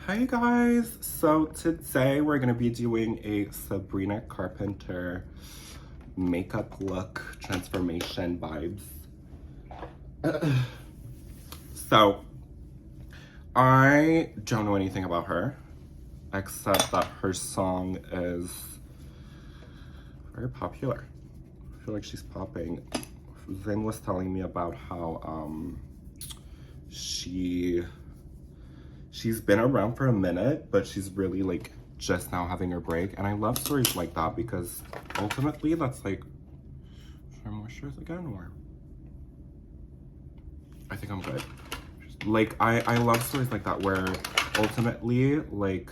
Hi guys, so today we're gonna be doing a Sabrina Carpenter makeup look transformation vibes. So I don't know anything about her except that her song is very popular. I feel like she's popping. Zane was telling me about how she's been around for a minute, but she's really like just now having her break. And I love stories like that because ultimately that's like, should I moisturize again or? I think I'm good. Like I love stories like that where ultimately like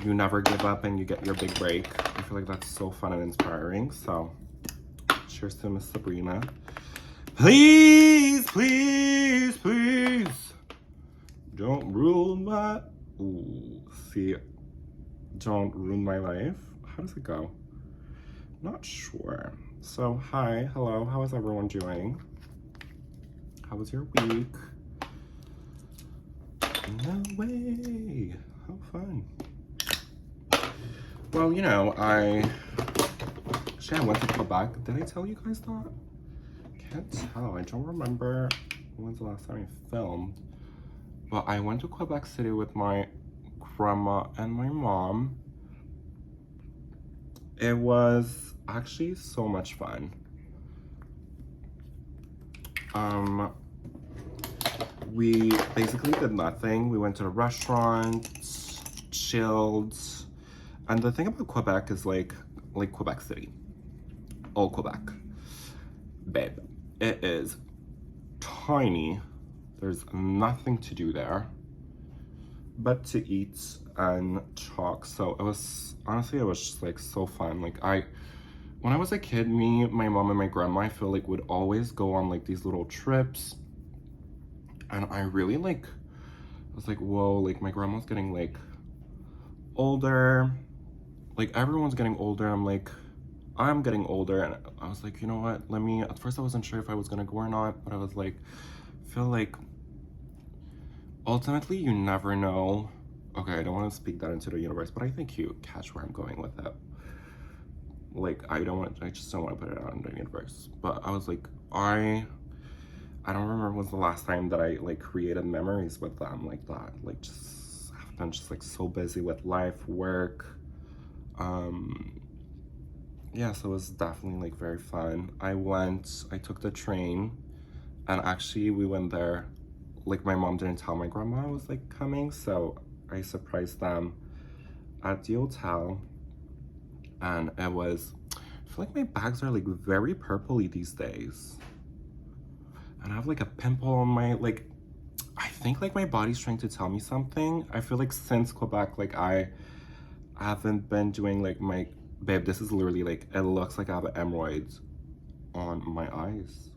you never give up and you get your big break. I feel like that's so fun and inspiring. So cheers to Miss Sabrina. Please, please, please. Don't ruin my, don't ruin my life. How does it go? Not sure. So, hi, hello, how is everyone doing? How was your week? No way, how fun. Well, you know, I went to Quebec. Did I tell you guys that? Can't tell, I don't remember when's the last time I filmed. But I went to Quebec City with my grandma and my mom. It was actually so much fun. We basically did nothing. We went to the restaurant, chilled. And the thing about Quebec is like Quebec City. All Quebec. Babe, it is tiny. There's nothing to do there but to eat and talk. So it was, honestly, it was just like so fun. Like when I was a kid, me, my mom and my grandma, I feel like would always go on like these little trips. And I really like, I was like, whoa, like my grandma's getting like older. Like everyone's getting older. I'm like, I'm getting older. And I was like, you know what, at first I wasn't sure if I was gonna go or not, but I was like, I feel like ultimately you never know. Okay, I don't want to speak that into the universe, but I think you catch where I'm going with it. Like I just don't want to put it out in the universe. But I was like, I don't remember when was the last time that I like created memories with them like that. Like just I've been just like so busy with life, work. Yeah, so it was definitely like very fun. I took the train, and actually we went there. Like my mom didn't tell my grandma I was like coming, so I surprised them at the hotel. And it was, I feel like my bags are like very purpley these days. And I have like a pimple on my, like, I think like my body's trying to tell me something. I feel like since Quebec, like I haven't been doing like babe, this is literally like, it looks like I have hemorrhoids on my eyes.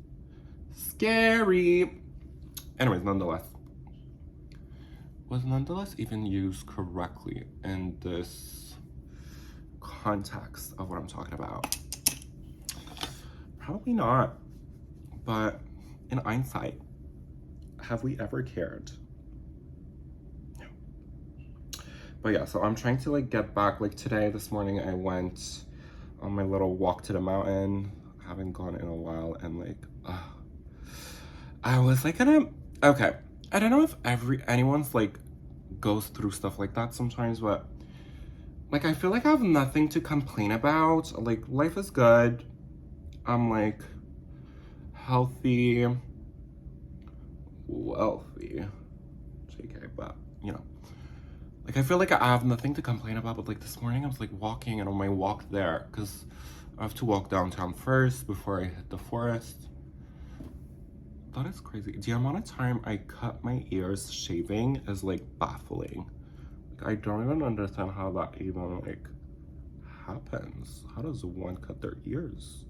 Scary. Anyways, was nonetheless even used correctly in this context of what I'm talking about? Probably not, but in hindsight, have we ever cared? No. But yeah, so I'm trying to like get back. Like today, this morning, I went on my little walk to the mountain. I haven't gone in a while, and like, I was like okay, I don't know if anyone's like goes through stuff like that sometimes, but like I feel like I have nothing to complain about. Like life is good. I'm like healthy, wealthy, JK, but you know, like I feel like I have nothing to complain about. But like this morning I was like walking, and on my walk there, because I have to walk downtown first before I hit the forest. That is crazy. The amount of time I cut my ears shaving is like baffling. Like I don't even understand how that even like happens. How does one cut their ears?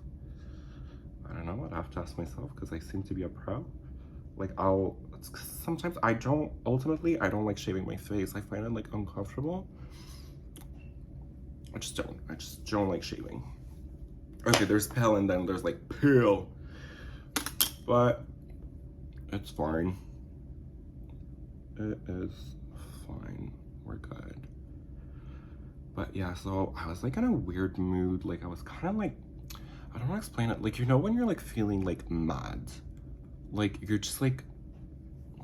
I don't know. I'd have to ask myself because I seem to be a pro. Like sometimes I don't like shaving my face. I find it like uncomfortable. I just don't like shaving. Okay, there's pale and then there's like pale. But it's fine. It is fine. We're good. But yeah, so I was like in a weird mood. Like I was kind of like, I don't want to explain it. Like, you know, when you're like feeling like mad, like you're just like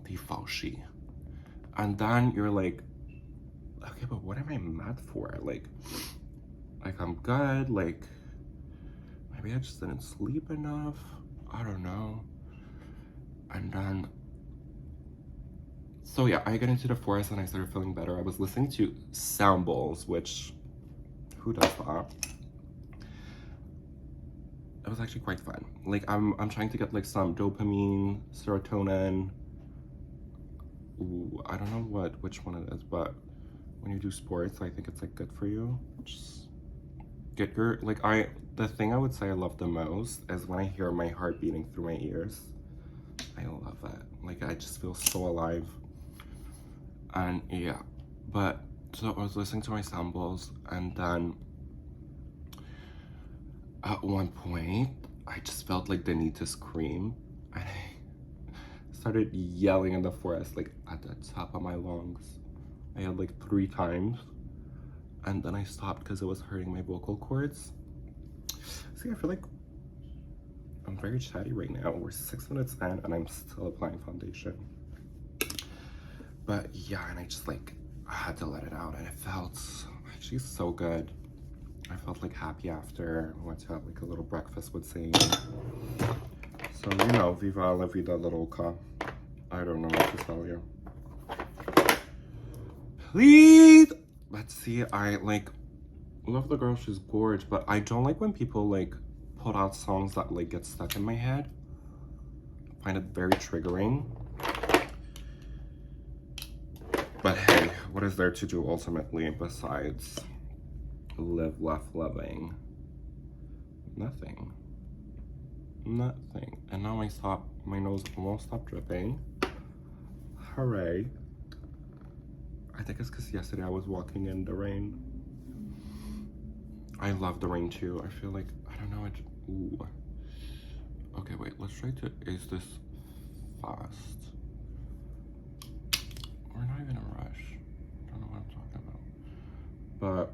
defaulty. And then you're like, okay, but what am I mad for? Like I'm good. Like maybe I just didn't sleep enough. I don't know. And then, so yeah, I got into the forest and I started feeling better. I was listening to sound bowls, which, who does that? It was actually quite fun. Like I'm trying to get like some dopamine, serotonin. Ooh, I don't know which one it is, but when you do sports, I think it's like good for you. Just get your, like the thing I would say I love the most is when I hear my heart beating through my ears. I love it. Like I just feel so alive. And yeah, but so I was listening to my samples, and then at one point I just felt like the need to scream, and I started yelling in the forest like at the top of my lungs. I had like 3 times, and then I stopped because it was hurting my vocal cords. See, I feel like I'm very chatty right now. We're 6 minutes in and I'm still applying foundation. But yeah, and I just like, I had to let it out, and it felt actually so good. I felt like happy after. I went to have like a little breakfast with Zane. So, you know, viva la vida loca. I don't know what to tell you. Please! Let's see, I like love the girl, she's gorgeous, but I don't like when people like put out songs that like get stuck in my head. I find it very triggering. But hey, what is there to do ultimately besides live, laugh, loving? Nothing. Nothing. And now my nose almost stopped dripping. Hooray. I think it's because yesterday I was walking in the rain. I love the rain too. I feel like, I don't know, ooh. Okay, wait, let's try to ace this fast. We're not even in a rush. I don't know what I'm talking about. But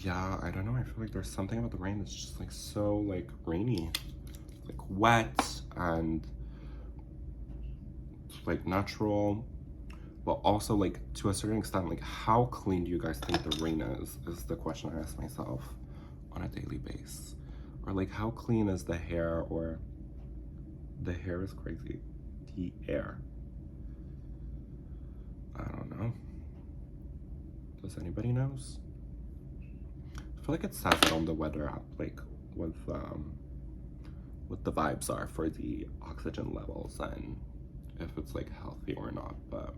yeah, I don't know. I feel like there's something about the rain that's just like so like rainy, like wet and like natural, but also like to a certain extent, like how clean do you guys think the rain is the question I ask myself on a daily basis. Or like how clean is the hair, or the hair is crazy. The air. I don't know. Does anybody knows? I feel like it says it on the weather app, like what the vibes are for the oxygen levels and if it's like healthy or not, but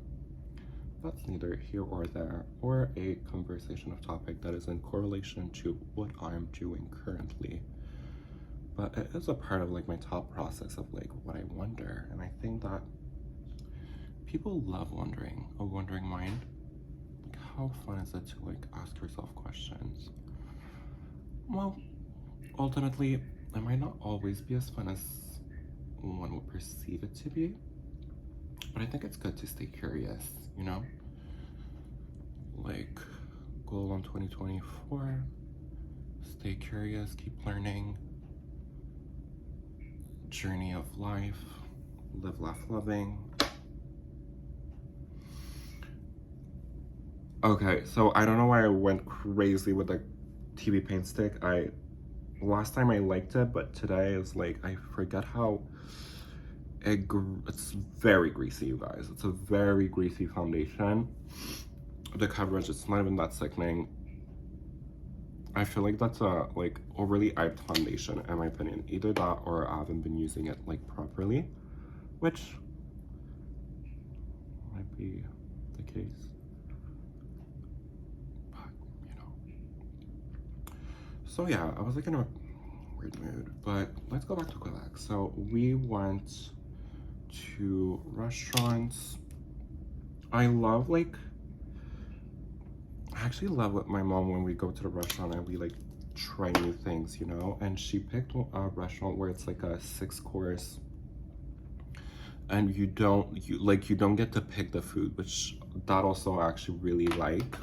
that's neither here or there, or a conversation of topic that is in correlation to what I'm doing currently. But it is a part of like my thought process of like what I wonder, and I think that people love wondering, a wondering mind. Like how fun is it to like ask yourself questions? Well, ultimately, it might not always be as fun as one would perceive it to be, but I think it's good to stay curious, you know? Like, goal on 2024, stay curious, keep learning, journey of life, live, laugh, loving. Okay, so I don't know why I went crazy with the TV paint stick. Last time I liked it, but today is like, I forget how it's very greasy, you guys. It's a very greasy foundation. The coverage, it's not even that sickening. I feel like that's a like overly hyped foundation in my opinion. Either that or I haven't been using it like properly, which might be the case. But you know. So yeah, I was like in a weird mood. But let's go back to Quebec. So we went to restaurants. I actually love with my mom when we go to the restaurant and we like try new things, you know? And she picked a restaurant where it's like a 6-course and you don't get to pick the food, which that also I actually really like.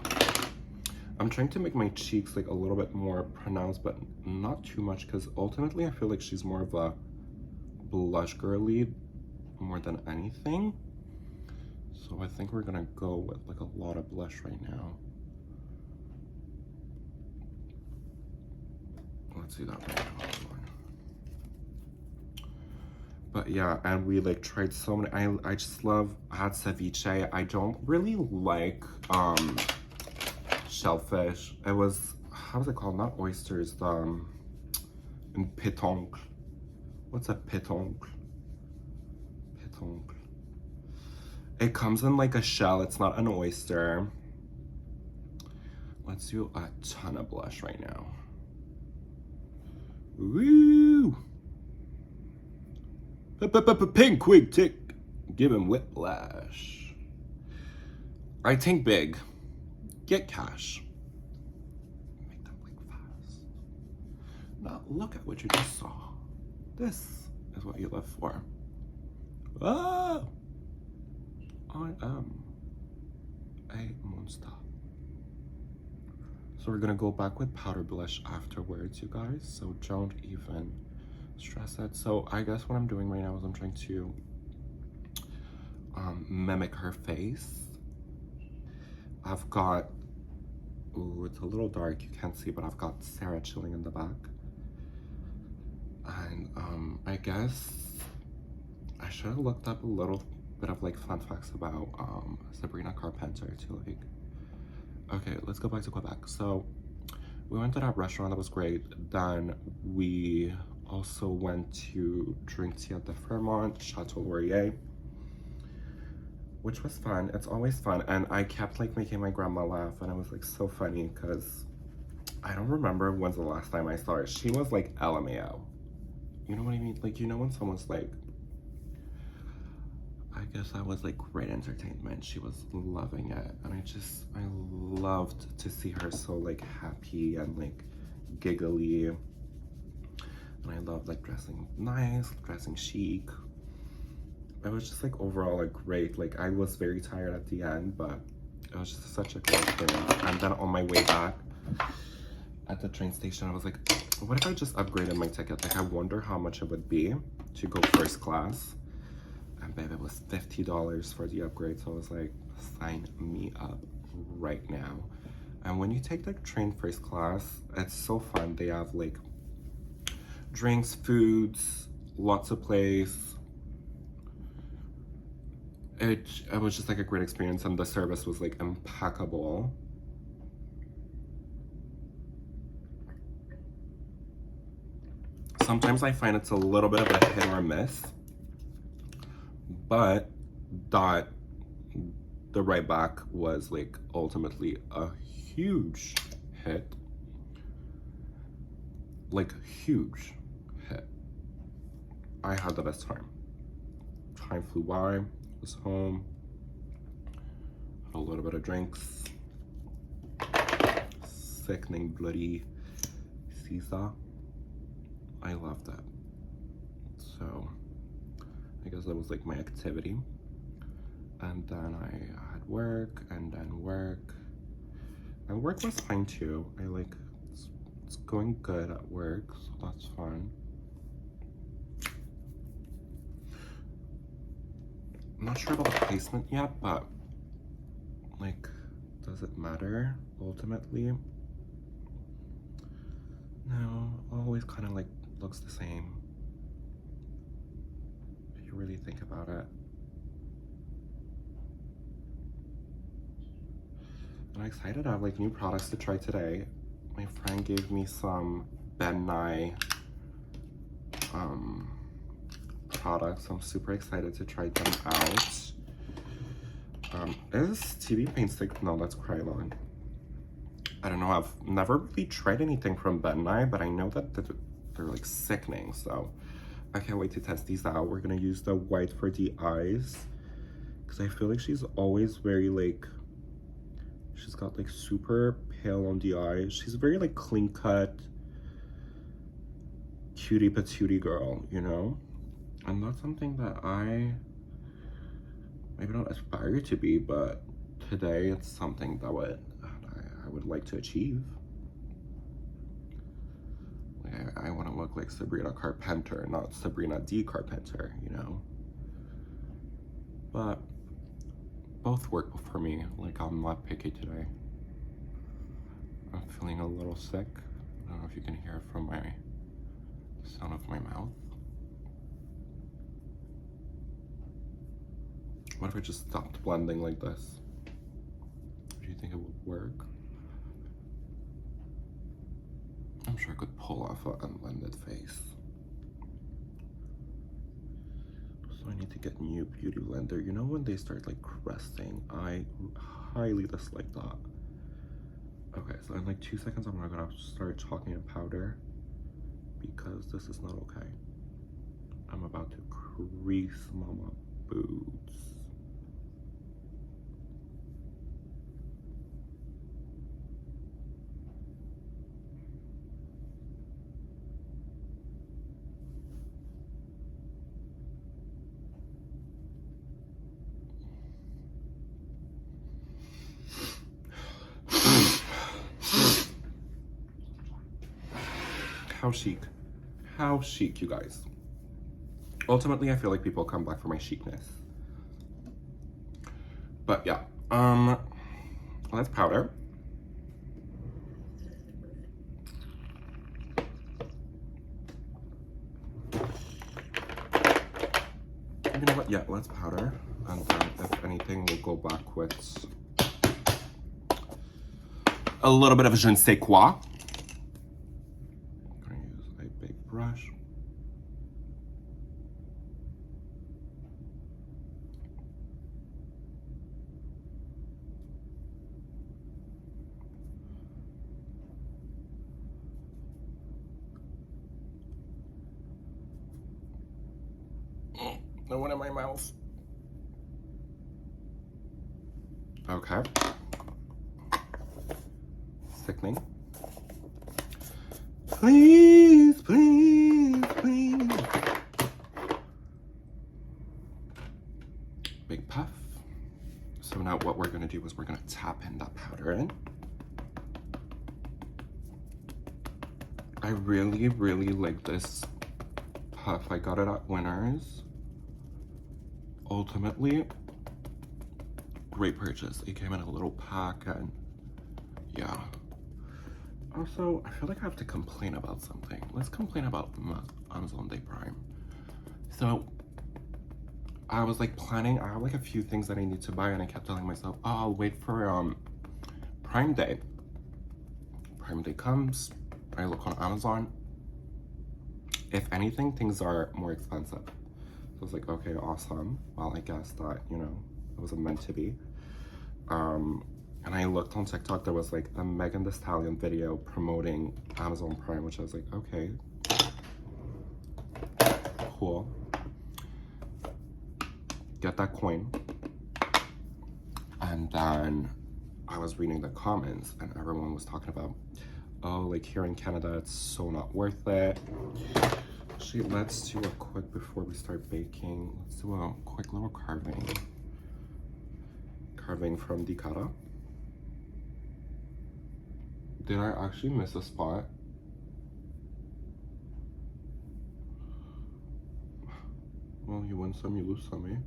I'm trying to make my cheeks like a little bit more pronounced, but not too much, because ultimately I feel like she's more of a blush girly more than anything. So I think we're gonna go with like a lot of blush right now. Let's do that right now. But yeah, and we like tried so many. I just love had ceviche. I don't really like shellfish. It was, how is it called? Not oysters, the pétoncle. What's a pétoncle? Pétoncle. It comes in like a shell. It's not an oyster. Let's do a ton of blush right now. Woo! Pink quick tick. Give him whiplash. I think big. Get cash. Make them blink fast. Now look at what you just saw. This is what you live for. Ah! I am a monster. So we're gonna go back with powder blush afterwards, you guys. So don't even stress it. So I guess what I'm doing right now is I'm trying to mimic her face. I've got, ooh, it's a little dark, you can't see, but I've got Sarah chilling in the back. And I guess I should have looked up a little bit of like fun facts about Sabrina Carpenter to like, okay, let's go back to Quebec. So we went to that restaurant, that was great. Then we also went to drink tea at the Fairmont, Chateau Laurier, which was fun. It's always fun. And I kept like making my grandma laugh, and it was like so funny because I don't remember when's the last time I saw her. She was like LMAO. You know what I mean? Like, you know when someone's like, I guess I was like great entertainment. She was loving it. And I loved to see her so like happy and like giggly. And I loved like dressing nice, dressing chic. It was just like overall like great. Like I was very tired at the end, but it was just such a great experience. And then on my way back at the train station, I was like, what if I just upgraded my ticket? Like I wonder how much it would be to go first class. And babe, it was $50 for the upgrade. So I was like, sign me up right now. And when you take the train first class, it's so fun. They have like drinks, foods, lots of place. It was just like a great experience, and the service was like impeccable. Sometimes I find it's a little bit of a hit or miss, but that the ride back was like ultimately a huge hit. Like huge hit. I had the best time. Time flew by, was home, had a little bit of drinks, sickening bloody Caesar. I loved that. So I guess that was like my activity. And then I had work, and then work. And work was fine too. I like, it's going good at work, so that's fun. I'm not sure about the placement yet, but like, does it matter ultimately? No, always kind of like looks the same if you really think about it. I'm excited to have like new products to try today. My friend gave me some Ben Nye products. I'm super excited to try them out. Is TV paint stick? No, that's Krylon. I don't know, I've never really tried anything from Ben Nye, but I know that they're like sickening, so I can't wait to test these out. We're gonna use the white for the eyes, because I feel like she's always very like, she's got like super pale on the eyes. She's very like clean cut, cutie patootie girl, you know? And that's something that I maybe not aspire to be, but today it's something that I would like to achieve. Like I want to look like Sabrina Carpenter, not Sabrina D. Carpenter, you know? But both work for me. Like, I'm not picky today. I'm feeling a little sick. I don't know if you can hear it from the sound of my mouth. What if I just stopped blending like this? Do you think it would work? I'm sure I could pull off an unblended face. So I need to get new beauty blender. You know when they start like resting? I highly dislike that. Okay, so in like 2 seconds I'm not gonna start talking in powder because this is not okay. I'm about to crease mama boobs. How chic. How chic, you guys. Ultimately, I feel like people come back for my chicness. But yeah, that's powder. You know what? Yeah, let's powder. And then, if anything, we'll go back with a little bit of je ne sais quoi. Brush. No one in my mouth. Okay. Sickening. Please, please, please. Big puff. So now what we're gonna do is we're gonna tap in that powder in. I really, really like this puff. I got it at Winners. Ultimately, great purchase. It came in a little pack and yeah. Also, I feel like I have to complain about something. Let's complain about Amazon Day Prime. So, I was like planning, I have like a few things that I need to buy and I kept telling myself, oh, I'll wait for Prime Day. Prime Day comes, I look on Amazon. If anything, things are more expensive. So I was like, okay, awesome. Well, I guess that, you know, it wasn't meant to be. And I looked on TikTok, there was like a Megan Thee Stallion video promoting Amazon Prime, which I was like, okay, cool. Get that coin. And then I was reading the comments and everyone was talking about, oh, like here in Canada, it's so not worth it. Actually, let's do a quick, before we start baking, let's do a quick little carving. Carving from Dicata. Did I actually miss a spot? Well, you win some, you lose some, eh?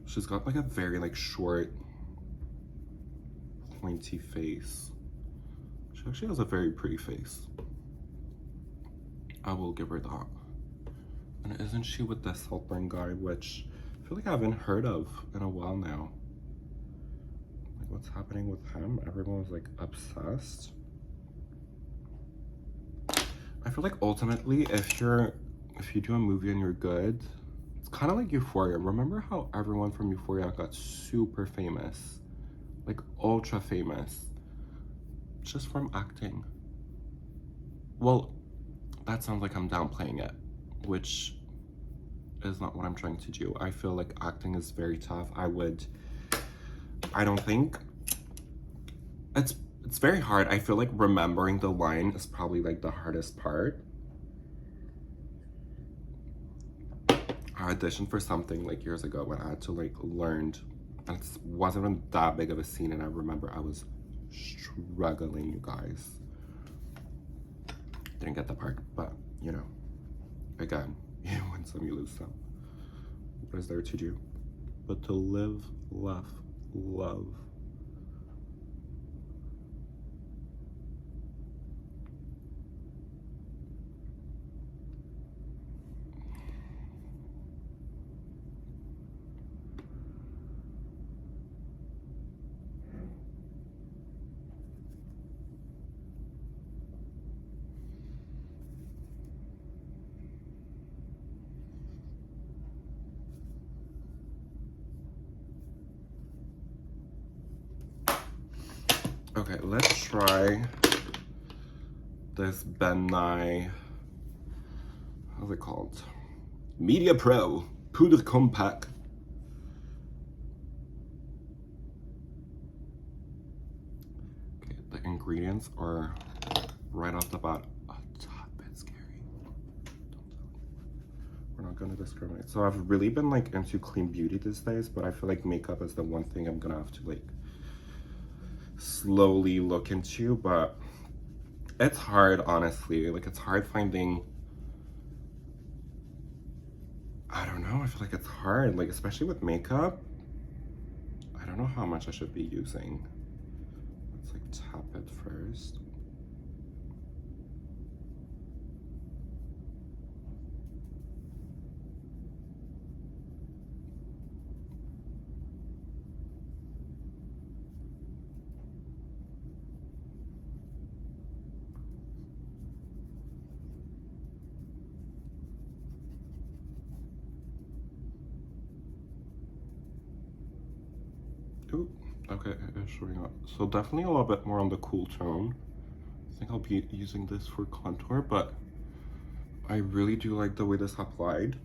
She's got like a very like short, pointy face. She actually has a very pretty face. I will give her that. And isn't she with the Saltburn guy, which I feel like I haven't heard of in a while now. Like what's happening with him? Everyone's like obsessed. I feel like ultimately if you do a movie and you're good, it's kind of like Euphoria. Remember how everyone from Euphoria got super famous? Like ultra famous. Just from acting. Well, that sounds like I'm downplaying it, which is not what I'm trying to do. I feel like acting is very tough. I don't think it's very hard. I feel like remembering the line is probably like the hardest part. I auditioned for something like years ago when I had to like learn, and it wasn't even that big of a scene, and I remember I was struggling, you guys. Didn't get the part, but you know, again, you win some, you lose some. What is there to do but to live, laugh, love? Okay, let's try this Ben Nye, how's it called? Media Pro Poudre Compact. Okay, the ingredients are right off the bat a tad bit scary. We're not gonna discriminate. So I've really been like into clean beauty these days, but I feel like makeup is the one thing I'm gonna have to like slowly look into, but it's hard, honestly. Like, it's hard finding, I don't know, I feel like it's hard, like, especially with makeup. I don't know how much I should be using. Let's like tap it first. Ooh, okay, it's showing up. So definitely a little bit more on the cool tone. I think I'll be using this for contour, but I really do like the way this applied.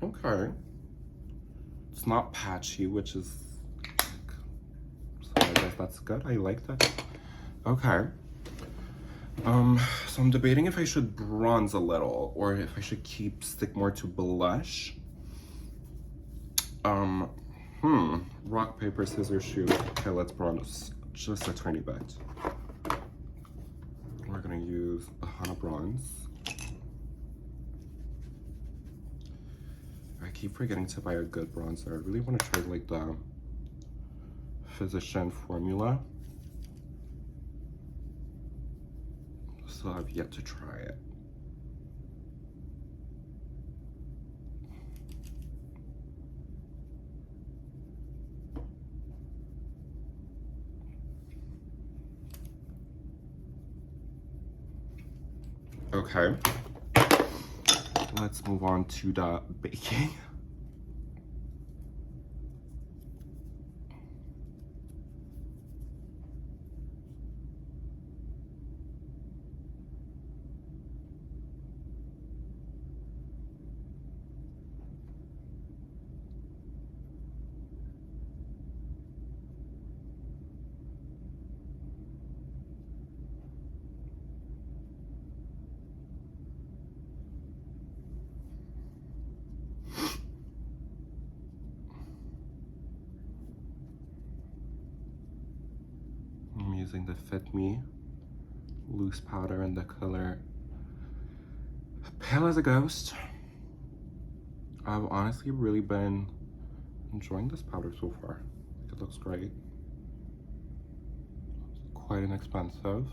Okay. It's not patchy, which is like, so I guess that's good. I like that. Okay. So I'm debating if I should bronze a little or if I should stick more to blush. Rock, paper, scissors, shoot. Okay, let's bronze just a tiny bit. We're gonna use a Hana bronze. I keep forgetting to buy a good bronzer. I really want to try like the Physician formula. So I've yet to try it. Okay, let's move on to the baking. I'm using the Fit Me loose powder in the color Pale as a Ghost. I've honestly really been enjoying this powder so far. It looks great. Quite inexpensive.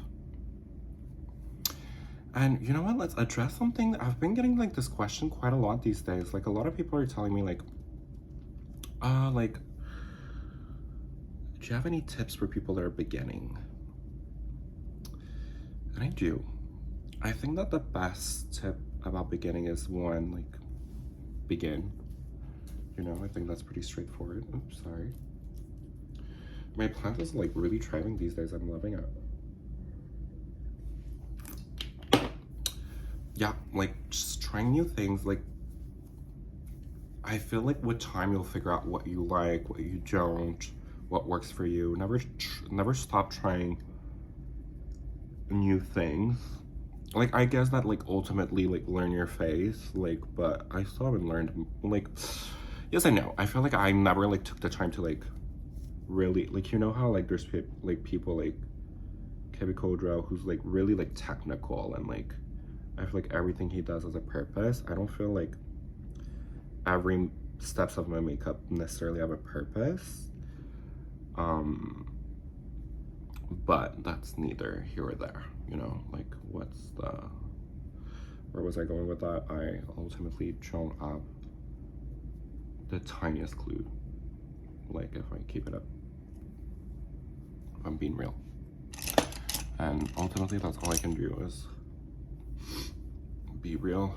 And you know what? Let's address something. I've been getting like this question quite a lot these days. Like a lot of people are telling me like, do you have any tips for people that are beginning? And I do. I think that the best tip about beginning is one, like, begin. You know, I think that's pretty straightforward. Oops, sorry. My plant is like really thriving these days. I'm loving it. Yeah, like just trying new things. Like, I feel like with time you'll figure out what you like, what you don't. what works for you. Never stop trying new things. Like, I guess that, like, ultimately, like, learn your face, like, but I still haven't learned, like, yes and no. I feel like I never, like, took the time to, like, really, like, you know how, like, there's people like Kevin Kodra, who's, like, really, like, technical, and, like, I feel like everything he does has a purpose. I don't feel like every steps of my makeup necessarily have a purpose. But that's neither here or there, you know, like, where was I going with that? I ultimately don't have the tiniest clue, like, if I keep it up, if I'm being real. And ultimately, that's all I can do is be real.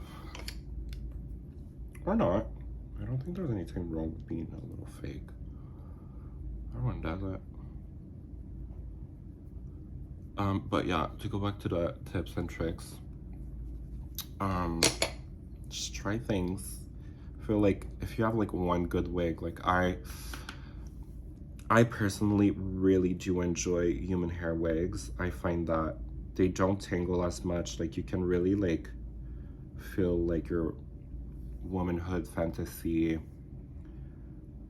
Or not. I don't think there's anything wrong with being a little fake. Everyone does it. But yeah, to go back to the tips and tricks, just try things. I feel like if you have, like, one good wig, like, I personally really do enjoy human hair wigs. I find that they don't tangle as much. Like, you can really, like, feel like your womanhood fantasy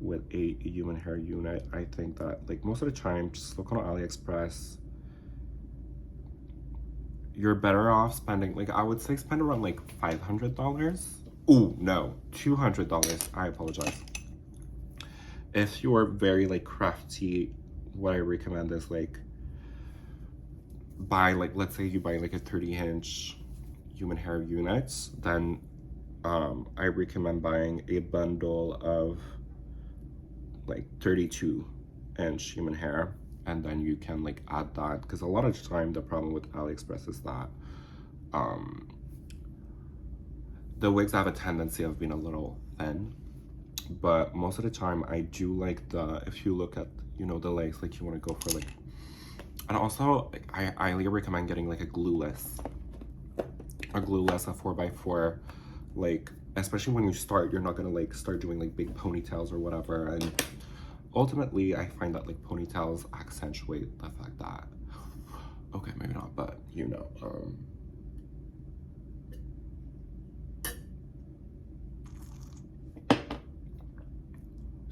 with a human hair unit. I think that, like, most of the time, just look on AliExpress. You're better off spending, like, I would say spend around, like, $500. Ooh, no, $200. I apologize. If you are very, like, crafty, what I recommend is, like, buy, like, let's say you buy, like, a 30-inch human hair unit, then I recommend buying a bundle of, like, 32-inch human hair, and then you can, like, add that, because a lot of the time the problem with AliExpress is that the wigs have a tendency of being a little thin, but most of the time I do like if you look at, you know, the legs, like, you want to go for, like, and also, like, I highly recommend getting, like, a glueless, a 4x4, like, especially when you start, you're not gonna, like, start doing, like, big ponytails or whatever, and ultimately I find that, like, ponytails accentuate the fact that, okay, maybe not, but, you know,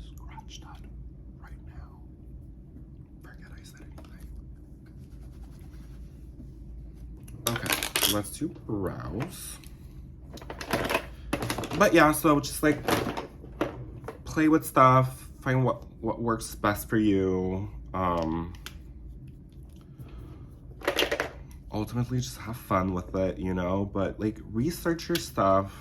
scratch that right now. Forget I said anything. Okay, let's do brows. But yeah, so just, like, play with stuff, find what works best for you. Ultimately, just have fun with it, you know, but, like, research your stuff.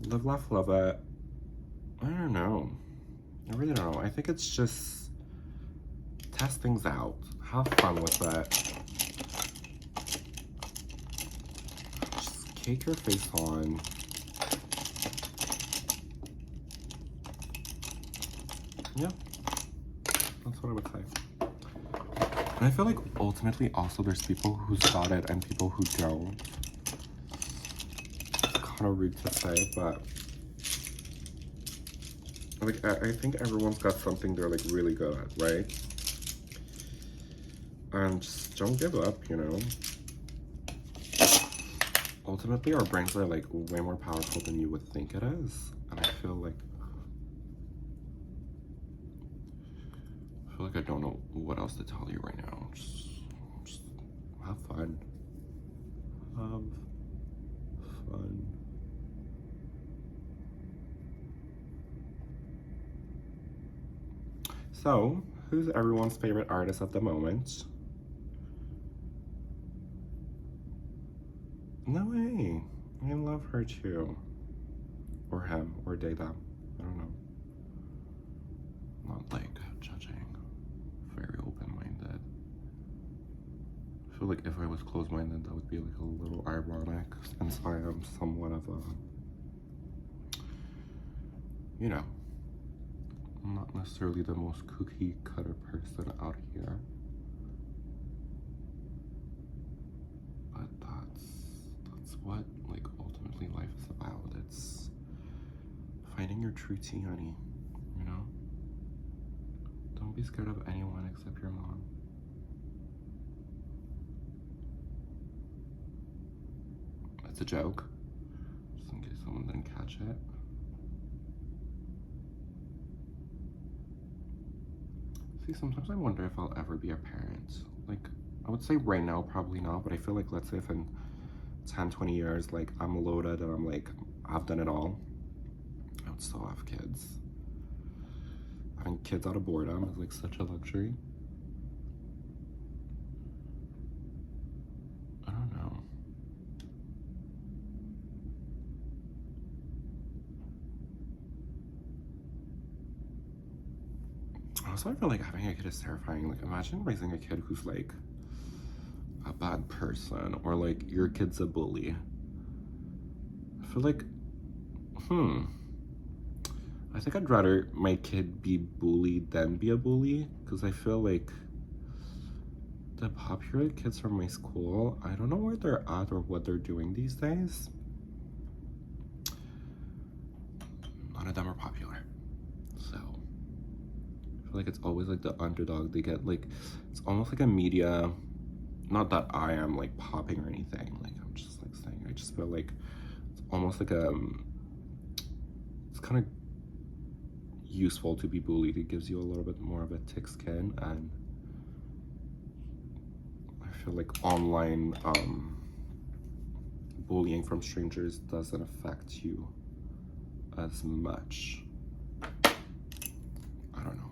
Live, laugh, love it. I don't know. I really don't know. I think it's just test things out. Have fun with it. Just cake your face on. Yeah, that's what I would say. And I feel like ultimately also there's people who's got it and people who don't. It's kind of rude to say, but, like, I think everyone's got something they're, like, really good at, right? And just don't give up, you know? Ultimately, our brains are, like, way more powerful than you would think it is. And I feel like I don't know what else to tell you right now. Just have fun. Have fun. So, who's everyone's favorite artist at the moment? No way. I love her too. Or him, or they, them. I don't know. Not, like, judging. Very open-minded. I feel like if I was closed-minded, that would be, like, a little ironic, since I am somewhat of a, you know, not necessarily the most cookie-cutter person out here. But that's what, like, ultimately, your true tea, honey. You know? Don't be scared of anyone except your mom. That's a joke. Just in case someone didn't catch it. See, sometimes I wonder if I'll ever be a parent. Like, I would say right now, probably not, but I feel like, let's say if in 10, 20 years, like, I'm loaded and I'm like, I've done it all, I would still have kids. Having kids out of boredom is like such a luxury. I don't know. Also, I feel like having a kid is terrifying. Like, imagine raising a kid who's like a bad person, or like your kid's a bully. I feel like, I think I'd rather my kid be bullied than be a bully, because I feel like the popular kids from my school, I don't know where they're at or what they're doing these days. None of them are popular. So I feel like it's always like the underdog. They get like, it's almost like a media, not that I am like popping or anything, like I'm just like saying, I just feel like it's almost like it's kind of useful to be bullied. It gives you a little bit more of a thick skin, and I feel like online bullying from strangers doesn't affect you as much. I don't know.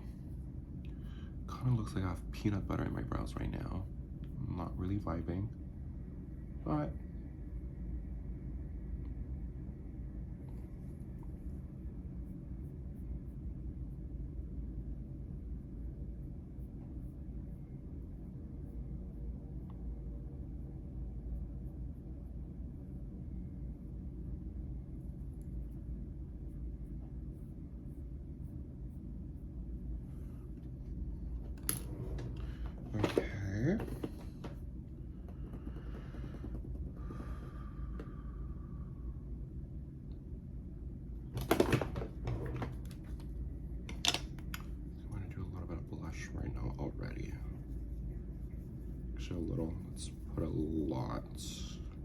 Kind of looks like I have peanut butter in my brows right now. I'm not really vibing, but okay. I'm gonna do a little bit of blush right now already. Actually, a little. Let's put a lot.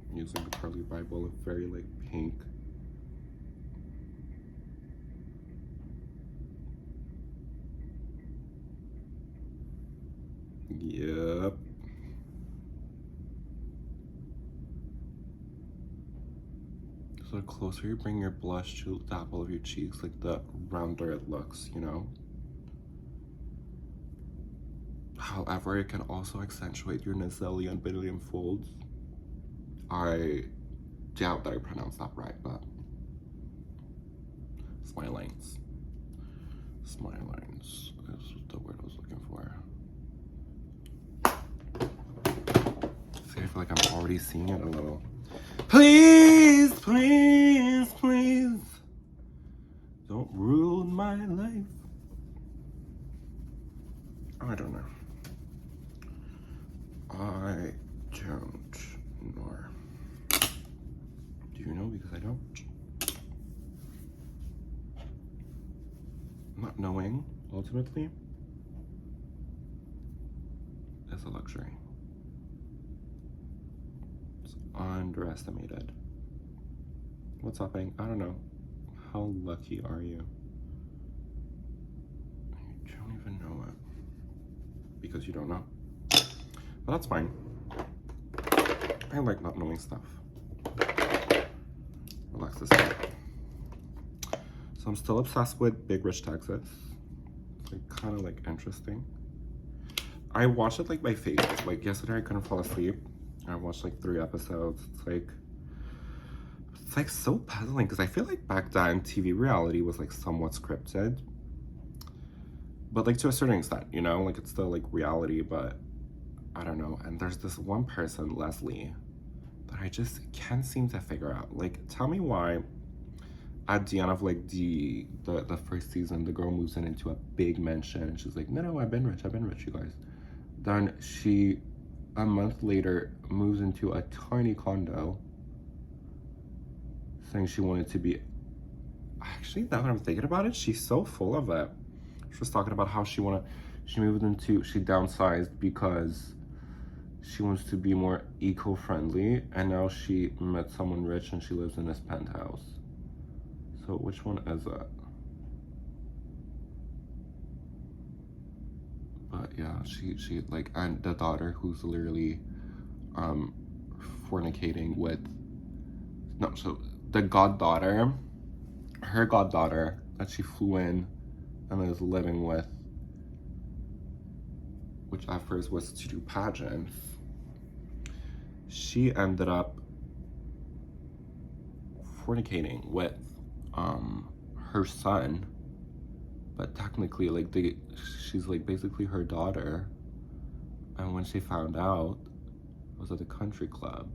I'm using the Curly Bible, very like pink. Yep. So the closer you bring your blush to the apple of your cheeks, like the rounder it looks, you know? However, it can also accentuate your nasally and billion folds. I doubt that I pronounced that right, but smile lines. Smile lines is the word I was looking for. See, I feel like I'm already seeing it a little. Please, please, please, don't ruin my life. I don't know. I don't know. Do you know? Because I don't. Not knowing, ultimately, is a luxury. It's underestimated. What's happening? I don't know. How lucky are you? You don't even know it. Because you don't know. But that's fine. I like not knowing stuff. Relax this out. So I'm still obsessed with Big Rich Texas. It's like kind of like interesting. I watched it like by phases. Like yesterday I couldn't fall asleep. I watched like 3 episodes. It's like so puzzling, because I feel like back then TV reality was like somewhat scripted. But like to a certain extent, you know, like it's still like reality, but I don't know. And there's this one person, Leslie, that I just can't seem to figure out. Like, tell me why at the end of like the first season, the girl moves into a big mansion and she's like, no, I've been rich, you guys. Then she, a month later, moves into a tiny condo saying she wanted to be, actually Actually, now that I'm thinking about it, she's so full of it. She was talking about how she downsized because she wants to be more eco-friendly, and now she met someone rich and she lives in this penthouse. So which one is it? But yeah, she like, and the daughter who's literally fornicating with, no, so the goddaughter, her goddaughter that she flew in and is living with, which at first was to do pageants, she ended up fornicating with her son, but technically like she's like basically her daughter. And when she found out, it was at the country club.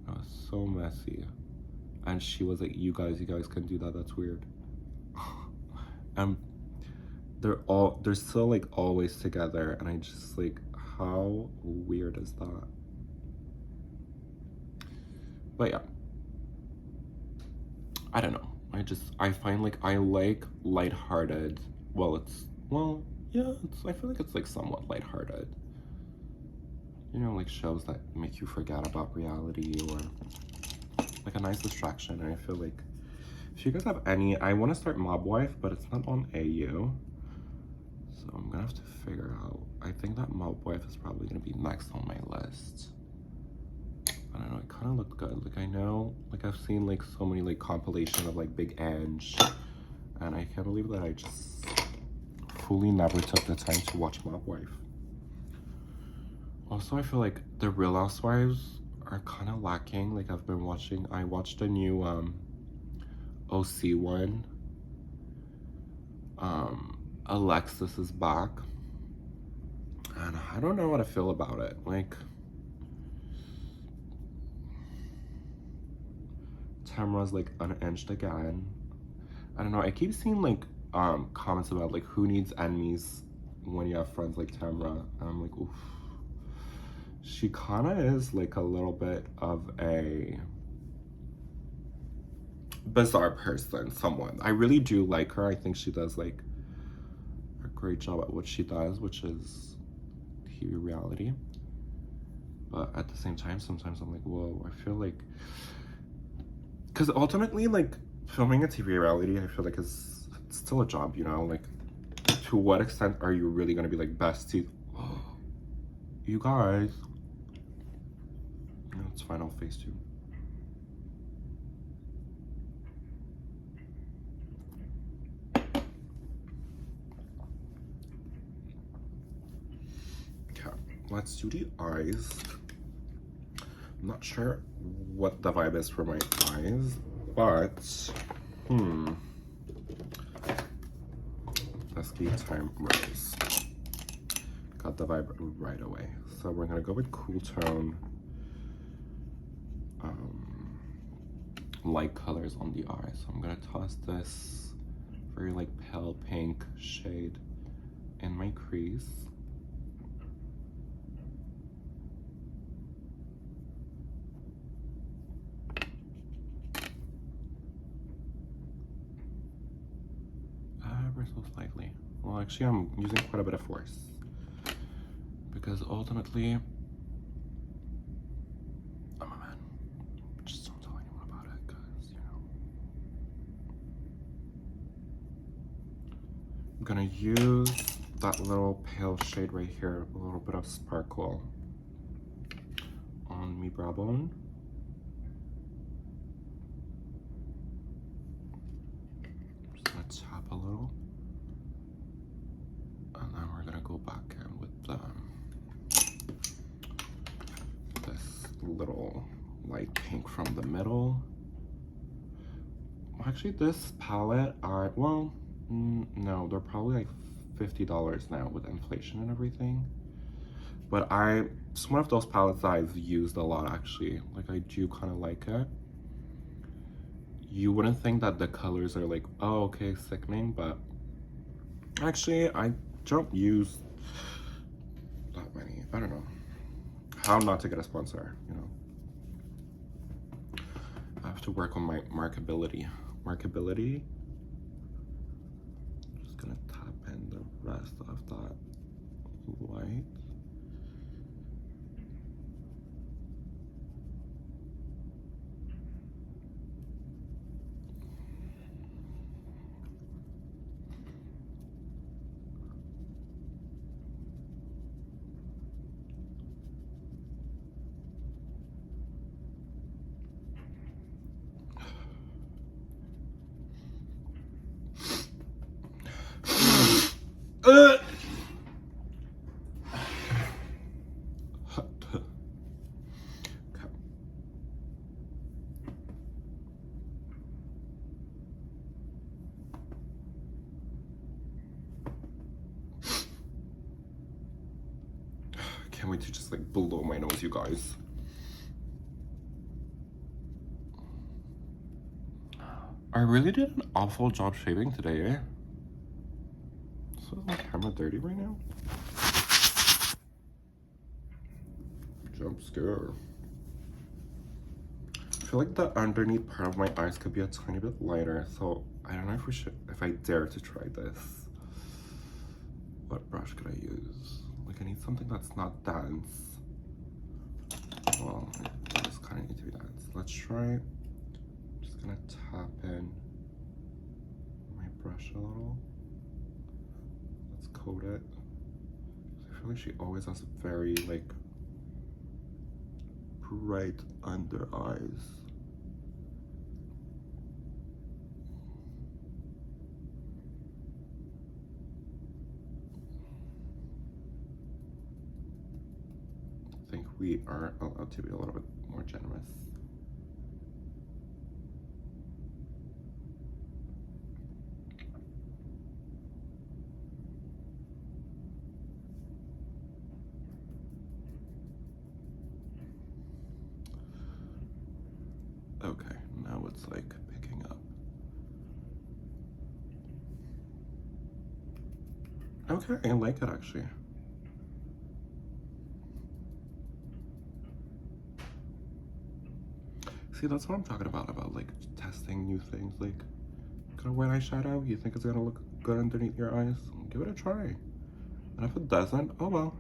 It was so messy. And she was like, you guys can do that, that's weird. And they're still like always together, and I just like, how weird is that? But yeah, I don't know. I find like, I like lighthearted. Yeah, I feel like it's like somewhat lighthearted. You know, like shows that make you forget about reality, or like a nice distraction. And I feel like if you guys have any, I want to start Mob Wife, but it's not on AU. So I'm gonna have to figure out. I think that Mob Wife is probably gonna be next on my list. I don't know, it kind of looked good. Like I know, like I've seen like so many like compilation of like Big Ange, and I can't believe that I just fully never took the time to watch Mob Wife. Also, I feel like the Real Housewives are kind of lacking. Like I watched a new OC one. Alexis is back, and I don't know what to feel about it. Like, Tamra's like unhinged again. I don't know, I keep seeing like comments about like who needs enemies when you have friends like Tamra, and I'm like, oof. She kind of is like a little bit of a bizarre person, somewhat. I really do like her. I think she does like a great job at what she does, which is TV reality. But at the same time, sometimes I'm like, whoa, I feel like, because ultimately, like, filming a TV reality, I feel like it's still a job, you know? Like, to what extent are you really gonna be like besties? You guys. No, it's fine, I'll face you. Okay, let's do the eyes. I'm not sure what the vibe is for my eyes, but Dusky Time Rose. Got the vibe right away. So we're gonna go with Cool Tone, light colors on the eye. So I'm gonna toss this very like pale pink shade in my crease. Ever so slightly. Well, actually, I'm using quite a bit of force, because ultimately, I'm a man. Just don't tell anyone about it, because, you know. I'm gonna use that little pale shade right here, a little bit of sparkle on me brow bone. Just gonna tap a little. And then we're gonna go back in with this little light pink from the middle. Actually, this palette, no, they're probably like $50 now with inflation and everything. But it's one of those palettes that I've used a lot, actually. Like, I do kind of like it. You wouldn't think that the colors are like, oh, okay, sickening, but actually, I don't use that many. I don't know how not to get a sponsor, you know. I have to work on my markability. gonna tap in the rest of that light. Can't wait to just like blow my nose, you guys. I really did an awful job shaving today, eh? So is my camera dirty right now? Jump scare. I feel like the underneath part of my eyes could be a tiny bit lighter, so I don't know if I dare to try this. What brush could I use? Like I need something that's not dense. Well, I just kind of need to be dense. Let's try. Just gonna tap in my brush a little. Let's coat it. I feel like she always has very like bright under eyes. I think we are allowed to be a little bit more generous. Okay, now it's like picking up. Okay, I like it actually. See, that's what I'm talking about like testing new things. Like, got a white eyeshadow, you think it's gonna look good underneath your eyes? Give it a try. And if it doesn't, oh well.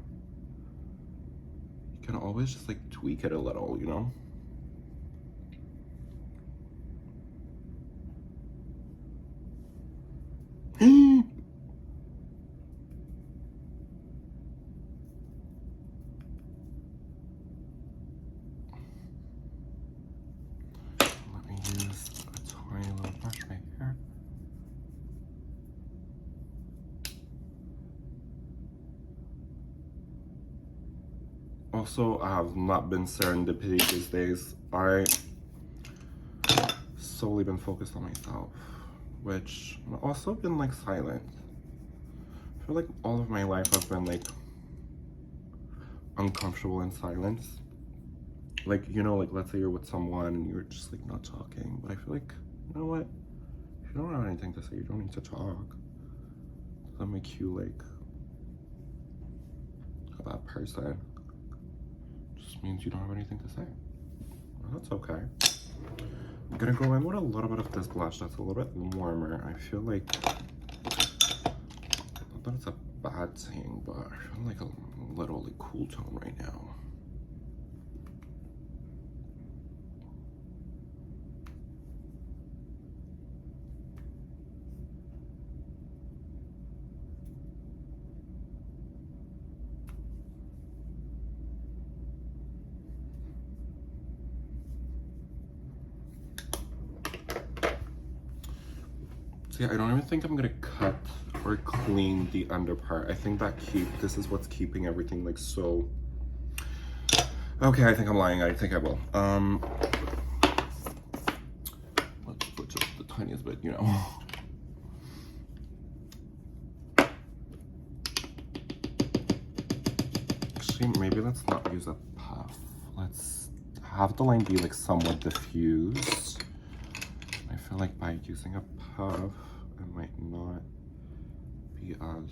You can always just like tweak it a little, you know? Let me use a tiny little brush right here. Also, I have not been serendipity these days. I solely been focused on myself, which I've also been like silent. I feel like all of my life I've been like uncomfortable in silence. Like, you know, like let's say you're with someone and you're just like not talking, but I feel like, you know what? If you don't have anything to say, you don't need to talk. Doesn't make you like a bad person. Just means you don't have anything to say. Well, that's okay. I'm gonna go in with a little bit of this blush that's a little bit warmer. I feel like, not that it's a bad thing, but I feel like a little like cool tone right now. So yeah, I don't even think I'm gonna cut or clean the under part. I think that this is what's keeping everything like so. Okay, I think I'm lying. I think I will. Let's put just the tiniest bit, you know. Actually, maybe let's not use a puff. Let's have the line be like somewhat diffused. I feel like by using a puff, it might not be as.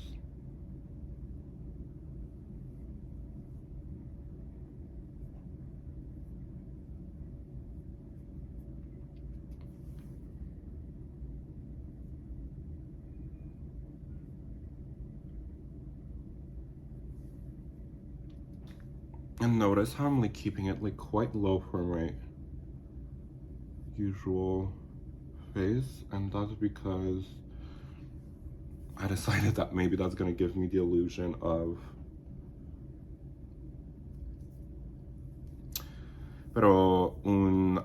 And notice how I'm like keeping it like quite low for my usual face, and that's because I decided that maybe that's gonna give me the illusion of un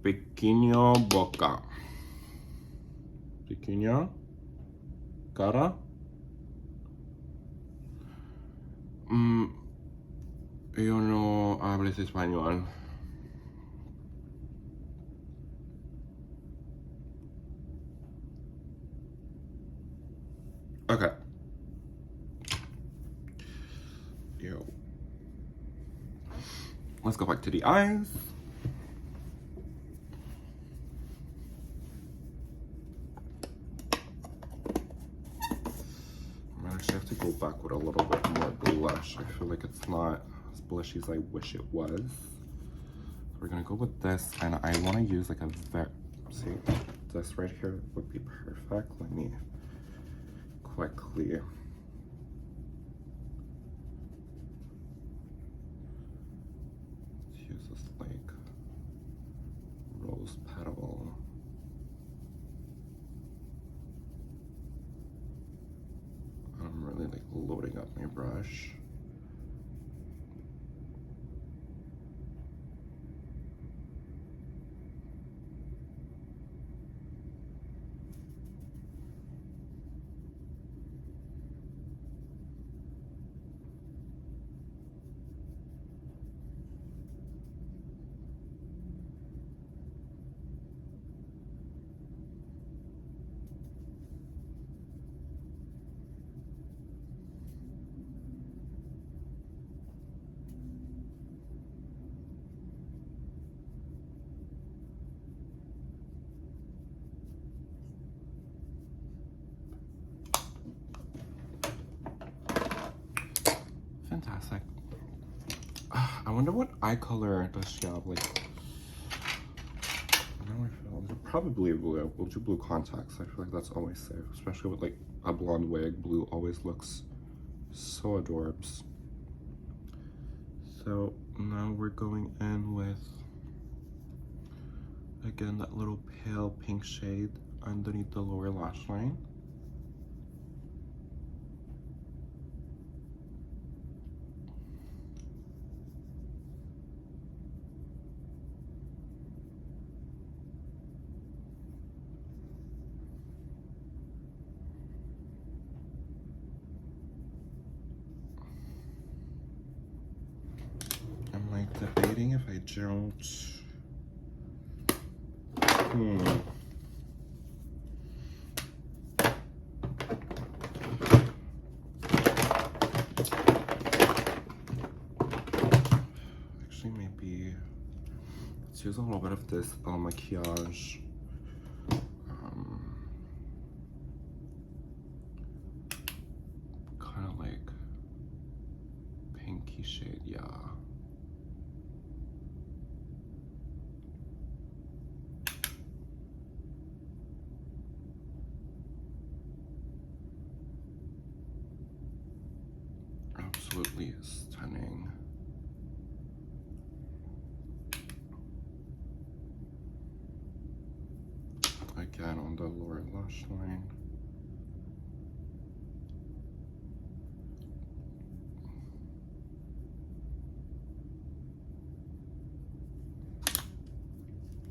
pequeño boca, pequeña cara. Yo no hables español. Okay. Yo. Let's go back to the eyes. I actually have to go back with a little bit more blush. I feel like it's not as blushy as I wish it was. So we're gonna go with this, and I want to use like a see, this right here would be perfect. Let me quickly use this like rose petal. I'm really like loading up my brush. Fantastic. I wonder what eye color does she have? Like, now I feel probably blue. We'll do blue contacts. I feel like that's always safe, especially with like a blonde wig. Blue always looks so adorbs. So now we're going in with, again, that little pale pink shade underneath the lower lash line. I'm like debating if I don't. Actually, maybe let's use a little bit of this maquillage. Kind of like pinky shade, yeah. Absolutely stunning. Again on the lower lash line.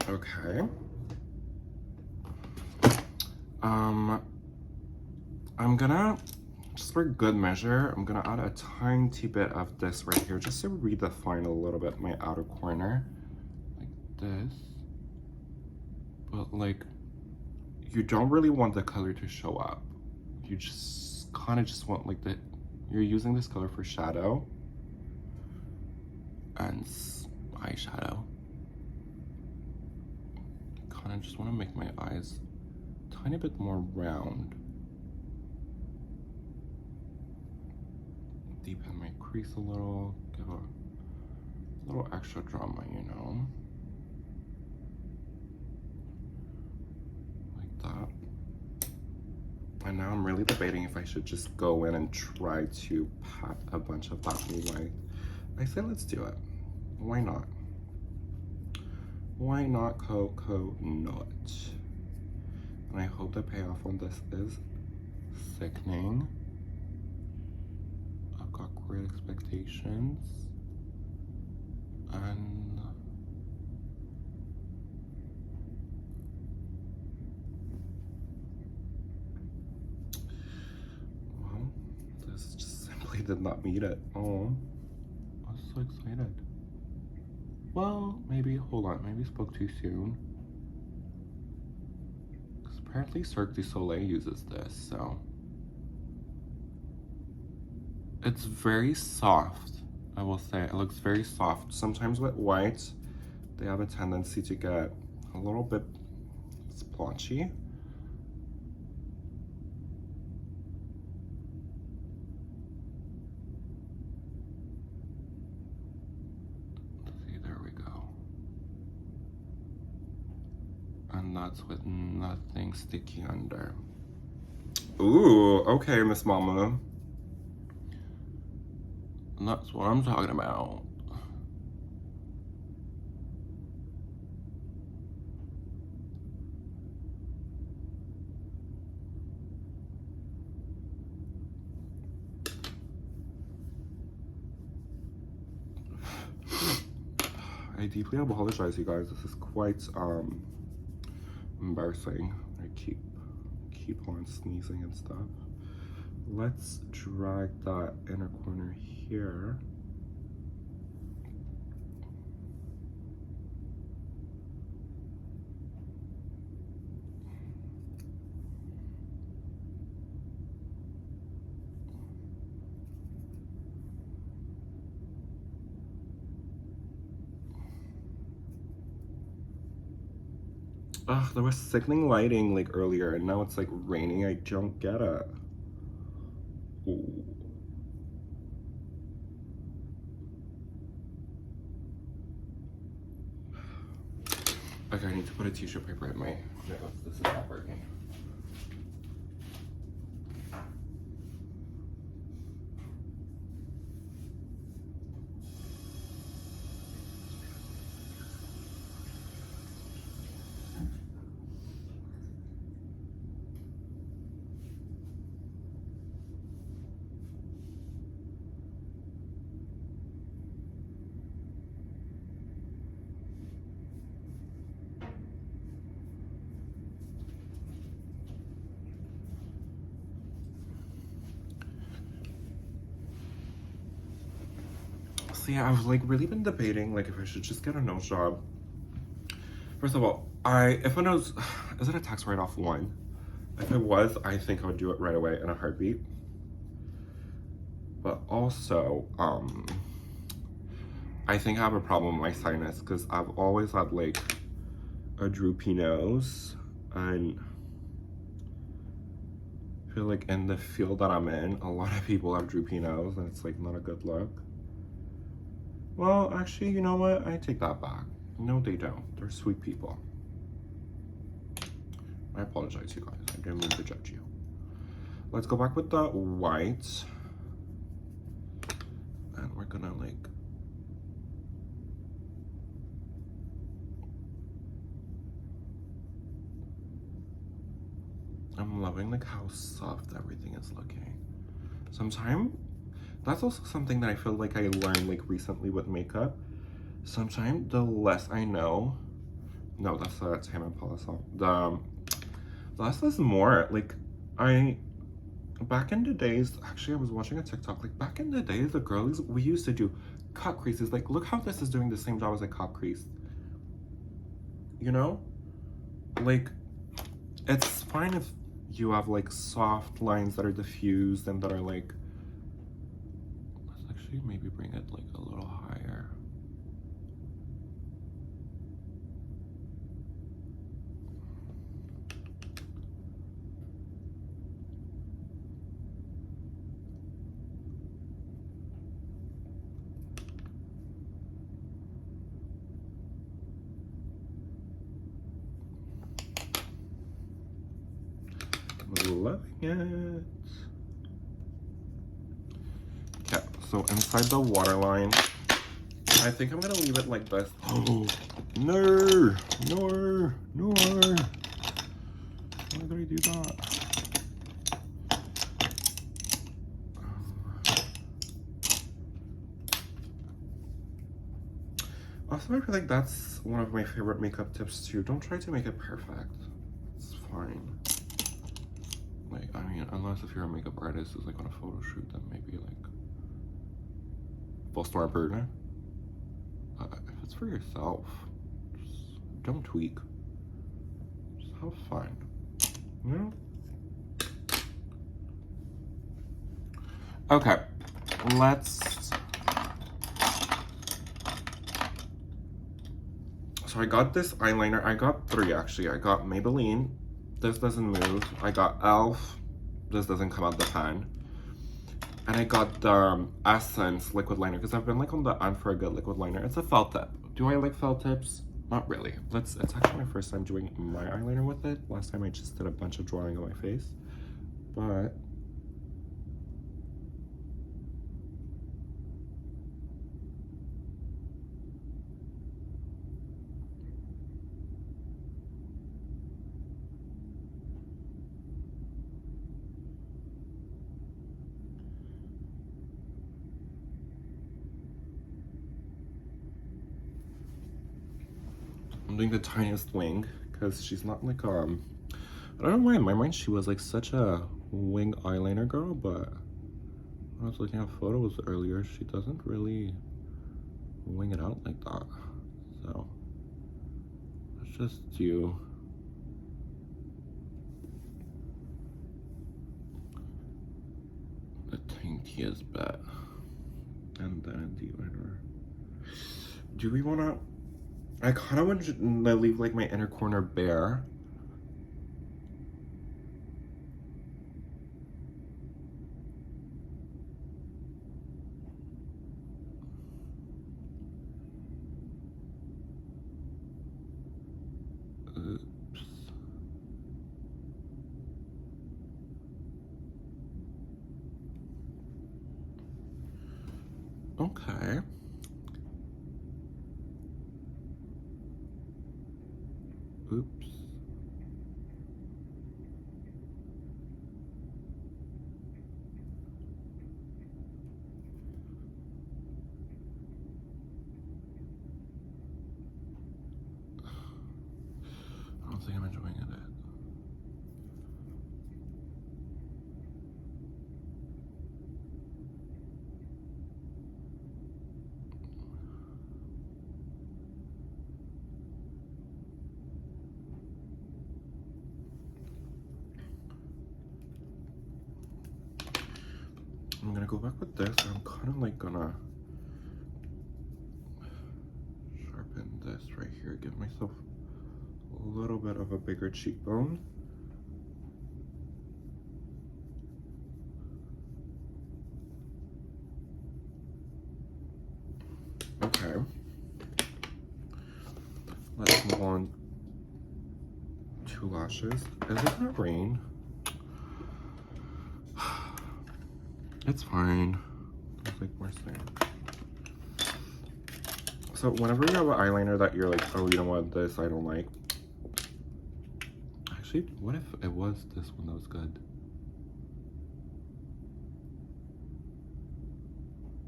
Okay. I'm gonna, just for good measure, I'm gonna add a tiny bit of this right here just to redefine a little bit my outer corner, like this. But like, you don't really want the color to show up. You just kind of just want like you're using this color for shadow and eyeshadow. Kind of just want to make my eyes a tiny bit more round. Deepen my crease a little, give a little extra drama, you know? Like that. And now I'm really debating if I should just go in and try to pat a bunch of that white. I say let's do it. Why not? Why not, Coco? Not. And I hope the payoff on this is sickening. I've got great expectations. And well, this just simply did not meet it. Oh, I was so excited. Well, maybe, hold on, maybe spoke too soon. Because apparently Cirque du Soleil uses this, so. It's very soft, I will say. It looks very soft. Sometimes with white, they have a tendency to get a little bit splotchy. See, there we go. And that's with nothing sticky under. Ooh, okay, Miss Mama. And that's what I'm talking about. I deeply apologize, you guys. This is quite embarrassing. I keep on sneezing and stuff. Let's drag that inner corner here. Ugh, there was sickening lighting like earlier, and now it's like raining. I don't get it. Ooh. Okay, I need to put a tissue paper in my nose. This is not working. So yeah, I've like really been debating like if I should just get a nose job. First of all, if a nose, is it a tax write-off? One. If it was, I think I would do it right away in a heartbeat. But also, I think I have a problem with my sinus because I've always had like a droopy nose, and I feel like in the field that I'm in, a lot of people have droopy nose, and it's like not a good look. Well, actually, you know what? I take that back. No, they don't. They're sweet people. I apologize, you guys. I didn't mean to judge you. Let's go back with the white. And we're gonna like... I'm loving like how soft everything is looking. Sometimes, that's also something that I feel like I learned like recently with makeup. Sometimes the less I know, no, that's Tame Impala song. The less is more. Like back in the days, actually I was watching a TikTok, like back in the days, the girls, we used to do cut creases. Like look how this is doing the same job as a cut crease. You know? Like, it's fine if you have like soft lines that are diffused and that are like, let's actually maybe bring it like a little higher. Loving it. Okay, so inside the waterline, I think I'm gonna leave it like this. Oh, no, no, no. Why did I do that? Also, I feel like that's one of my favorite makeup tips too. Don't try to make it perfect. It's fine. Like, I mean, unless if you're a makeup artist who's like on a photo shoot, then maybe like full star burger. If it's for yourself, just don't tweak. Just have fun. You know? Okay, let's. So I got this eyeliner. I got 3 actually. I got Maybelline. This doesn't move. I got e.l.f. This doesn't come out the pan. And I got the Essence liquid liner because I've been like on the hunt for a good liquid liner. It's a felt tip. Do I like felt tips? Not really. It's actually my first time doing my eyeliner with it. Last time I just did a bunch of drawing on my face. But I'm doing the tiniest wing because she's not like I don't know why in my mind she was like such a wing eyeliner girl, but when I was looking at photos earlier, she doesn't really wing it out like that. So let's just do the tiniest bit and then the eyeliner. Do we want to? I kind of want to leave like my inner corner bare. Oops. Okay. Oops. I don't think I'm enjoying it. I'm gonna go back with this, and I'm kind of like gonna sharpen this right here, give myself a little bit of a bigger cheekbone. Okay. Let's move on to lashes. Is it gonna rain? It's fine. There's like more sand. So whenever you have an eyeliner that you're like, oh, you know what, this I don't like. Actually, what if it was this one that was good?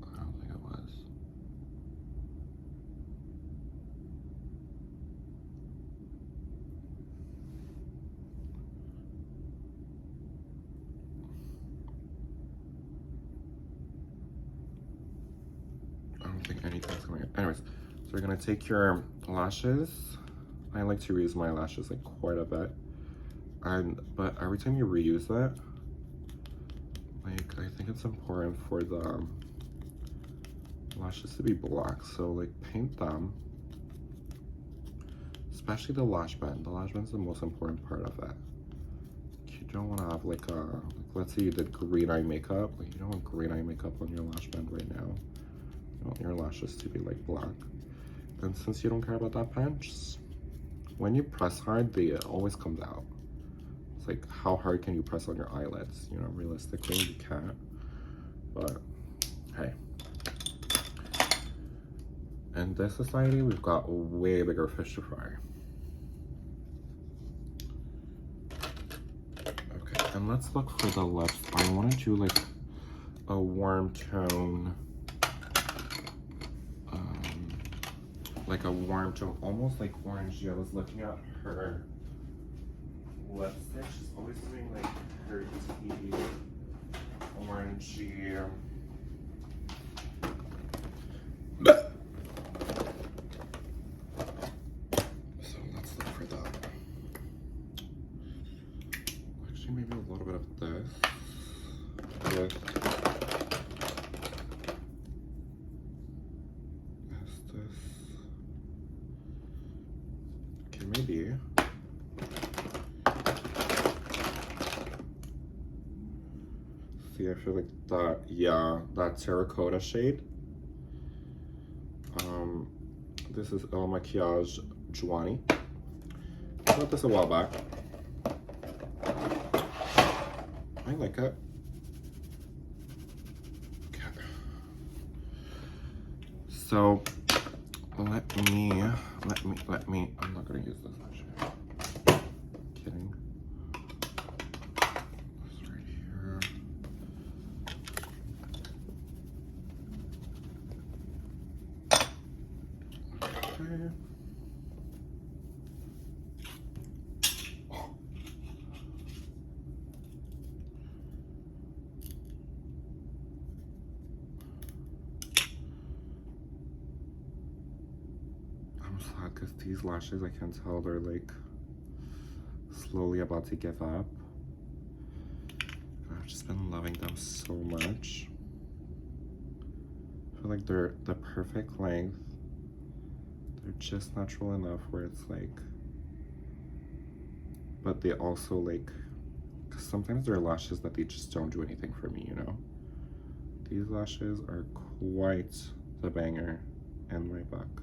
I don't think it was. I don't think anything's coming up. Anyways, so we're gonna take your lashes. I like to reuse my lashes like quite a bit. But every time you reuse it, like I think it's important for the lashes to be black. So like paint them, especially the lash band. The lash band is the most important part of it. You don't want to have like let's say you did green eye makeup. Like you don't want green eye makeup on your lash band right now. You want your lashes to be like black. And since you don't care about that band, just when you press hard, it always comes out. It's like, how hard can you press on your eyelids? You know, realistically, you can't. But, hey. In this society, we've got way bigger fish to fry. Okay, and let's look for the lips. I want to do like a warm tone, like a warm tone, almost like orangey. I was looking at her lipstick. She's always doing like her tea, orangey. So let's look for that. Actually, maybe a little bit of this. Yes. Maybe. See, I feel like that, yeah, that terracotta shade. This is El Maquillage Juani. I got this a while back. I like it. Okay. So let me, I'm not gonna use this actually. Kidding. This right here. Okay. Because these lashes, I can tell they're like slowly about to give up. I've just been loving them so much. I feel like they're the perfect length. They're just natural enough where it's like, but they also like, because sometimes there are lashes that they just don't do anything for me, you know? These lashes are quite the banger in my book.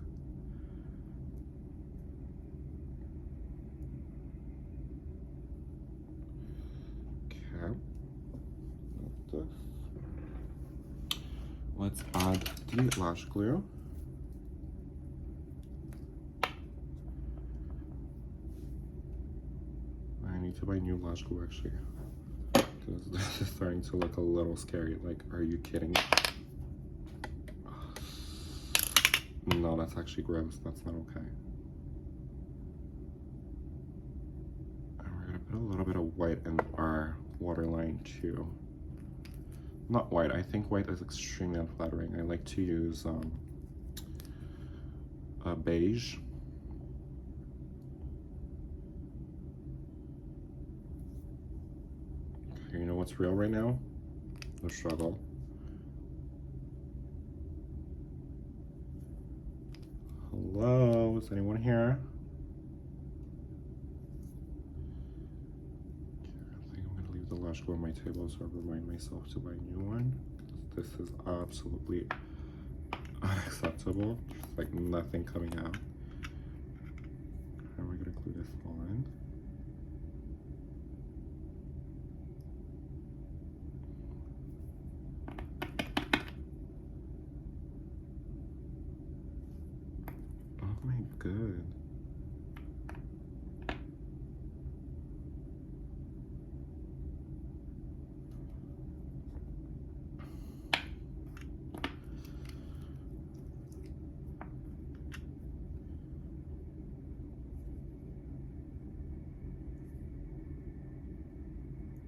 Let's add the lash glue. I need to buy new lash glue actually, because this is starting to look a little scary. Like, are you kidding? No, that's actually gross. That's not okay. And we're gonna put a little bit of white in our waterline too. Not white. I think white is extremely unflattering. I like to use a beige. Okay, you know what's real right now? The struggle. Hello, is anyone here? The lash glue on my table, so I remind myself to buy a new one. This is absolutely unacceptable. There's like nothing coming out. And we're gonna glue this on. Oh my god.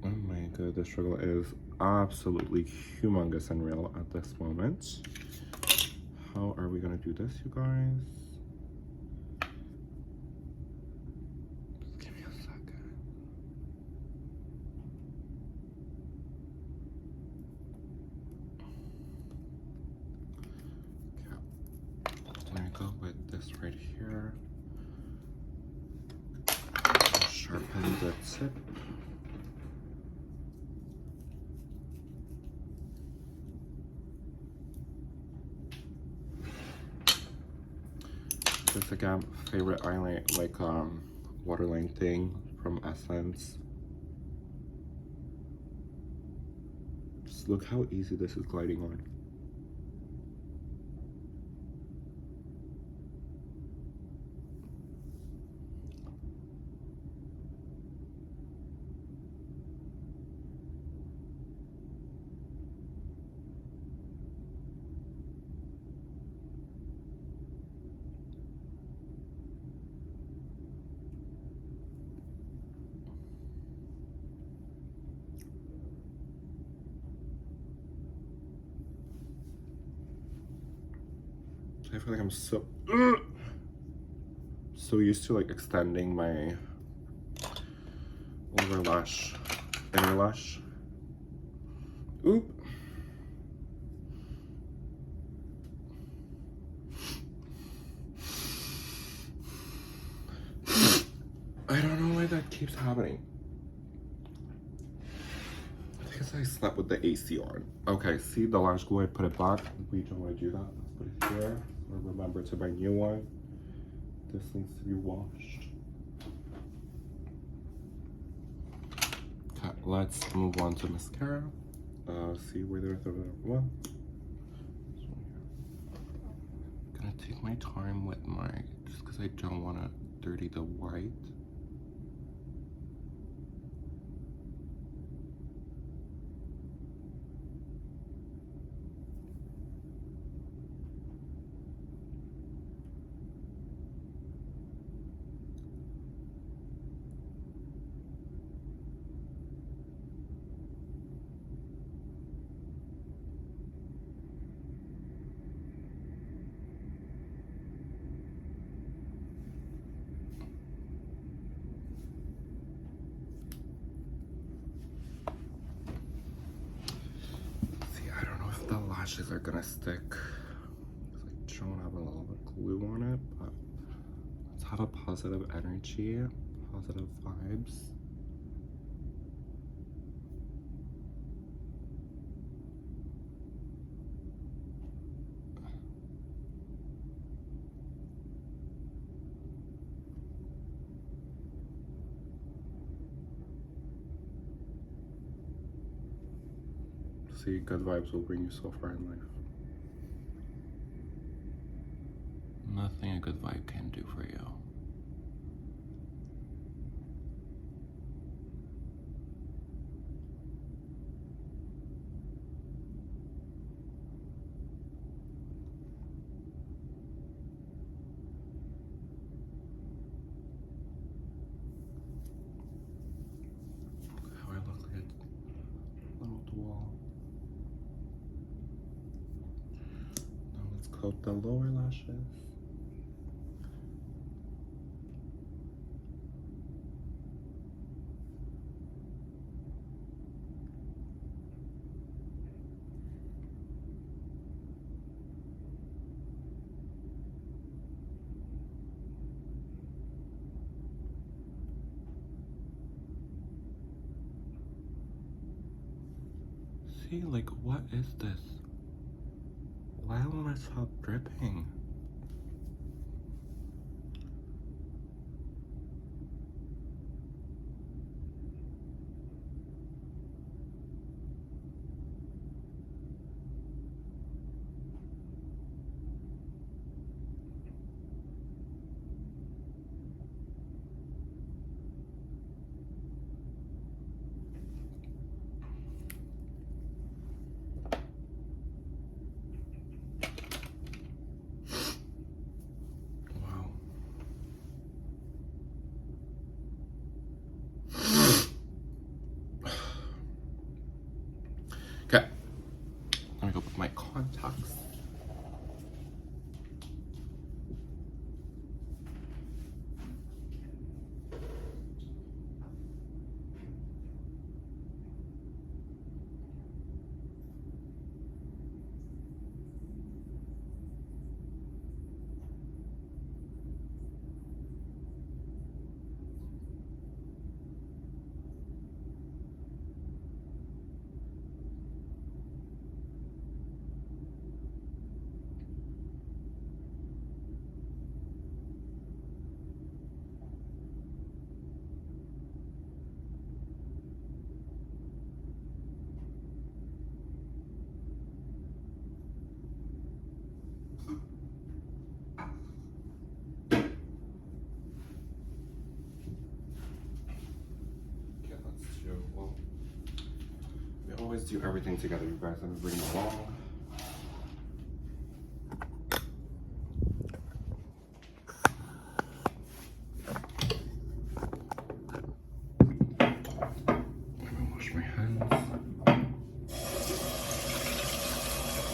Oh my god, the struggle is absolutely humongous and real at this moment. How are we gonna do this, you guys? Just give me a second. Okay. I'm gonna go with this right here. Sharpen the tip. This again, favorite eyeliner, like waterline thing from Essence. Just look how easy this is gliding on. I feel like I'm so used to like extending my over lash, inner lash. Oop. I don't know why that keeps happening. I guess I slept with the AC on. Okay, see the lash glue, I put it back. We don't want to do that. Let's put it here. Or remember to buy a new one. This needs to be washed. Okay, let's move on to mascara. See where there's the one. Gonna take my time with my, just because I don't want to dirty the white. The lashes are gonna stick because I don't have a little bit of glue on it, but let's have a positive energy, positive vibes. See, good vibes will bring you so far in life. Nothing a good vibe can do for you. How I look like a little wall. Now let's coat the lower lashes. See, like, what is this? Why won't I stop dripping? Okay, let me go put my contacts. always do everything together, you guys. Let me bring it along.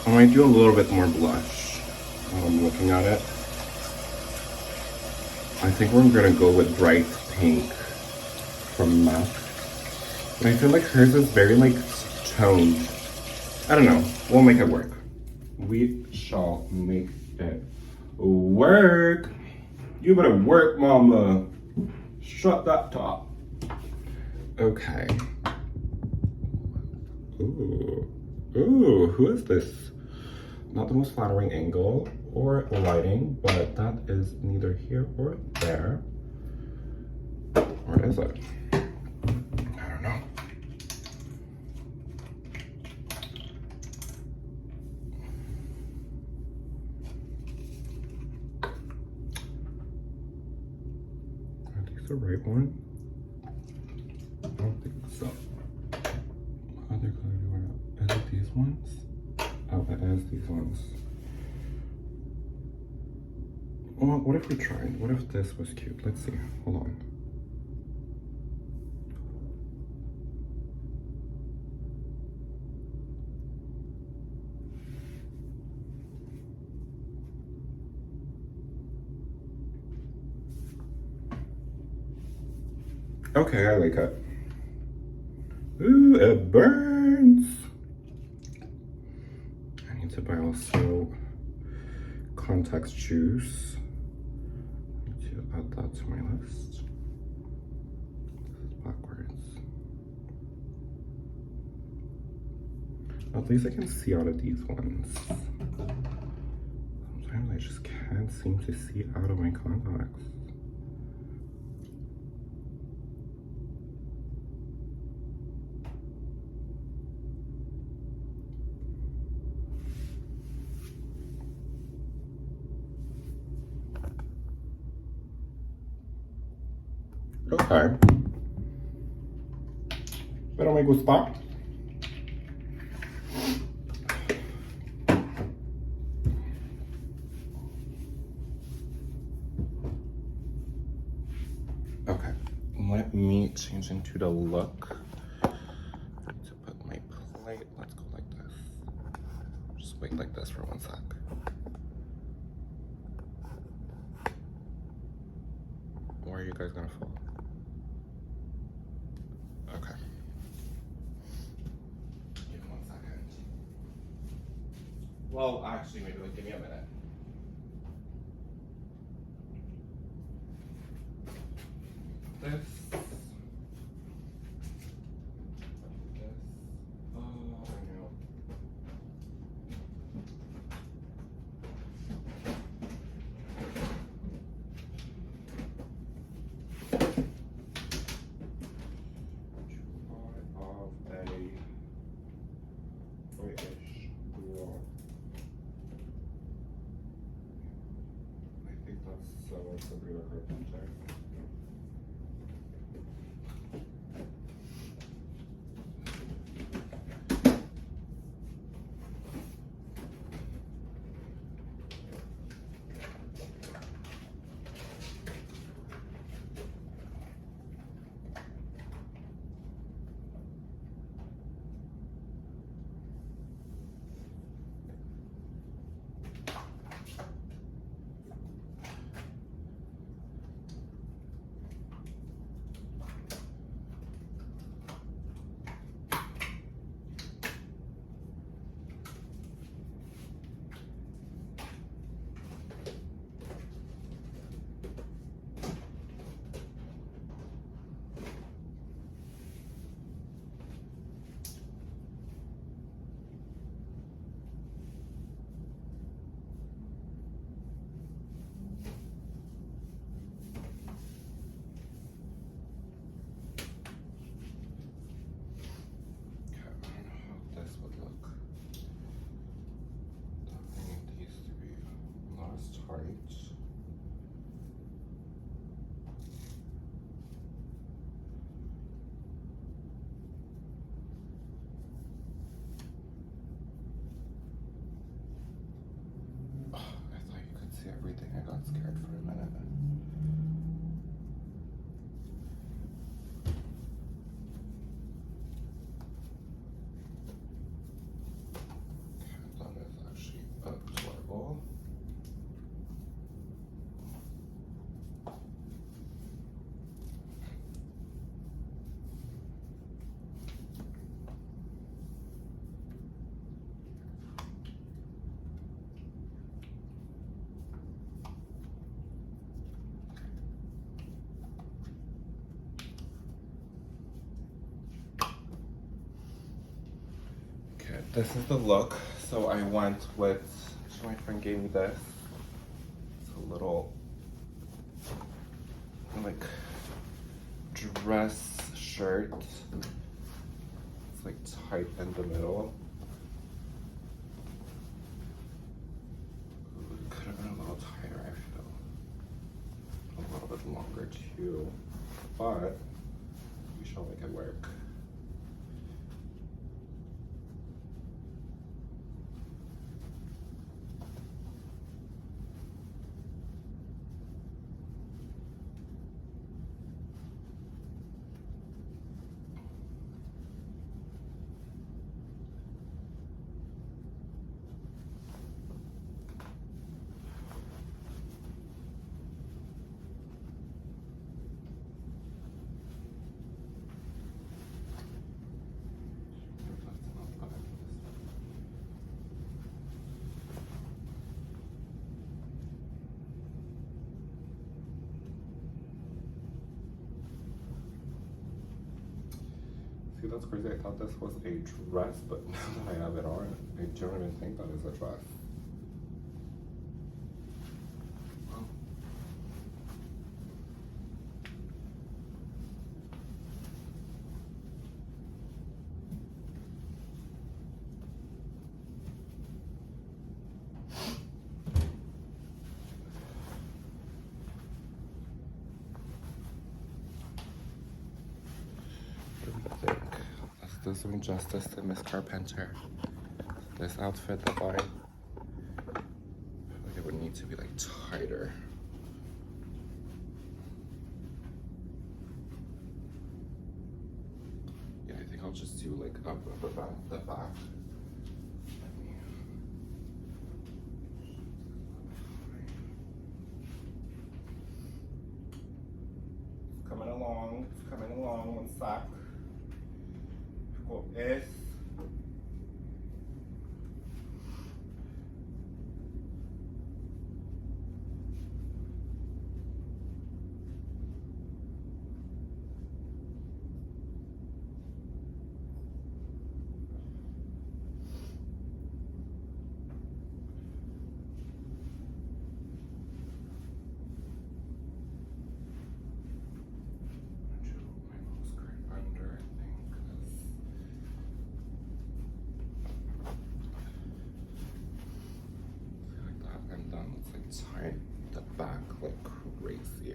I might do a little bit more blush while I'm looking at it. I think we're gonna go with bright pink from MAC. But I feel like hers is very like toned. I don't know. We'll make it work. We shall make it work. You better work, mama. Shut that top. Okay. Ooh. Ooh, who is this? Not the most flattering angle or lighting, but that is neither here or there. Or is it? I don't know. Are these the right one? I don't think so. What other color do I have? Is it these ones? Oh, it is these ones. Well, what if we tried? What if this was cute? Let's see. Hold on. Okay, I like it. Ooh, it burns. I need to buy also contact juice. I need to add that to my list. This is backwards. At least I can see out of these ones. Sometimes I just can't seem to see out of my contacts. Okay. Pero me gusta. Okay. Let me change into the look. I need to put my plate. Let's go like this. Just wait like this for 1 sec. Where are you guys gonna fall? Okay. Give me 1 second. Well, actually, maybe like give me a minute. This. Oh, I know. I think that's Sabrina Carpenter. this is the look. So I went with, my friend gave me this. It's a little, like, dress shirt. It's like tight in the middle. Ooh, it could have been a little tighter, I feel. A little bit longer too, but we shall make it work. See, that's crazy. I thought this was a dress, but now that I have it on, I don't even think that is a dress. Wow. What do we think? This is doing justice to Miss Carpenter. This outfit that I feel like it would need to be like tighter. Yeah, I think I'll just do like up the back. It's coming along, one sec. Ficou esse. Tie the back like crazy.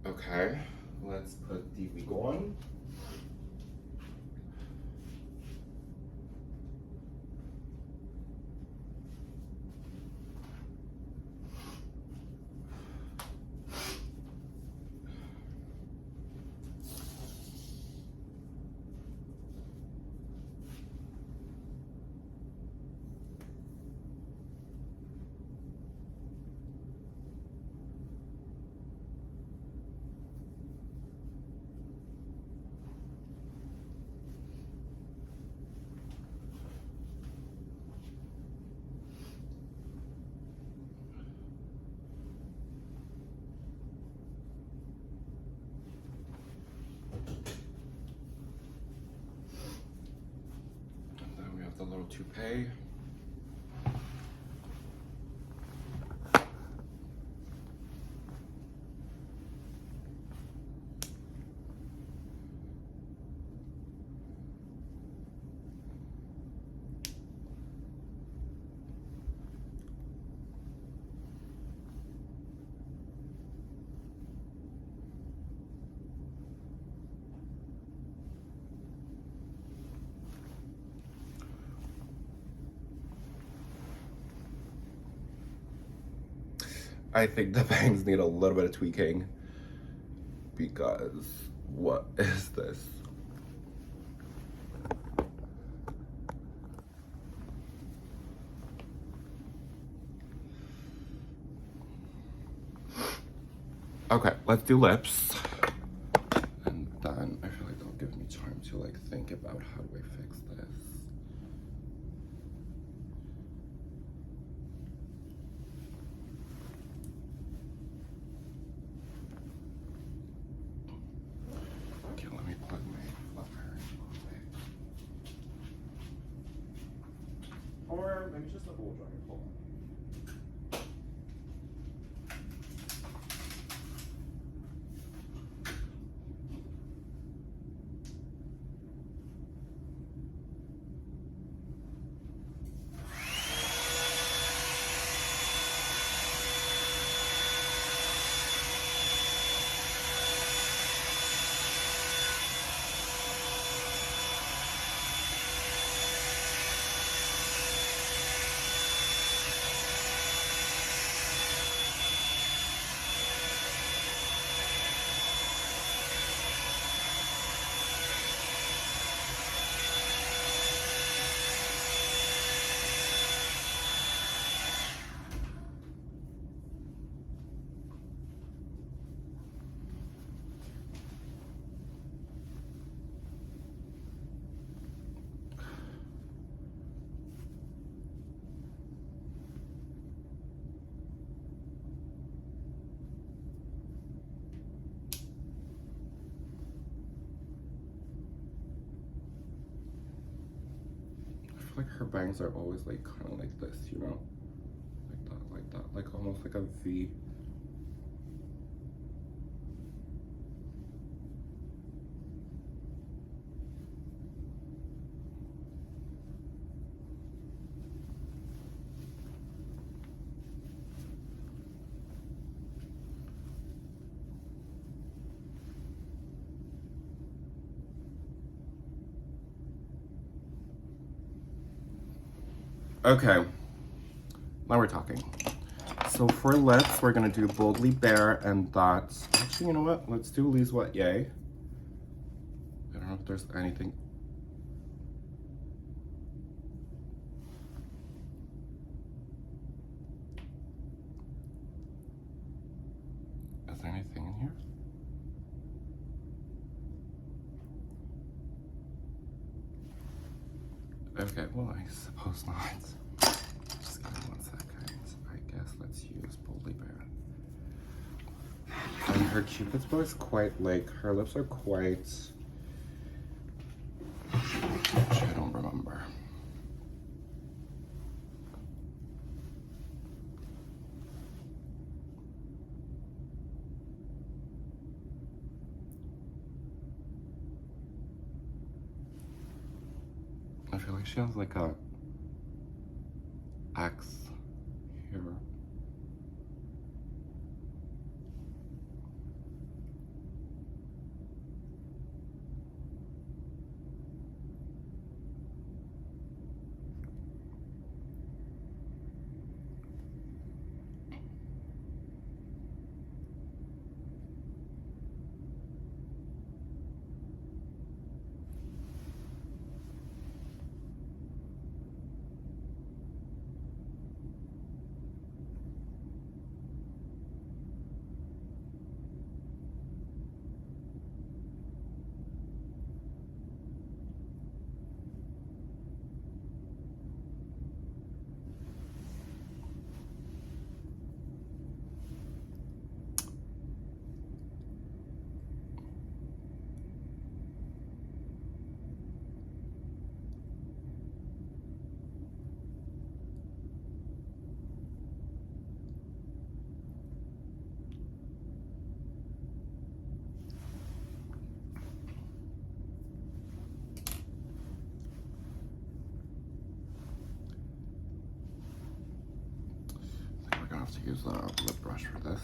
Okay, let's put the wig on. The little toupee. I think the bangs need a little bit of tweaking because what is this? Okay, let's do lips. And then I feel like they'll give me time to like think about how do I fix this. Okay, let me plug my fluffer. Or maybe just a blow dryer. Hold on. Like her bangs are always like kind of like this, you know, like that, like almost like a V. Okay, now we're talking. So for lips, we're gonna do Boldly Bare, and that's, actually, you know what? Let's do Lise What Yay. I don't know if there's anything. Is there anything in here? Okay, well, I suppose not. Just give me 1 second. I guess let's use Boldly Bare. And her Cupid's bow is quite, like, her lips are quite, which I don't remember. I feel like she has like a X here. I think we're gonna have to use a lip brush for this.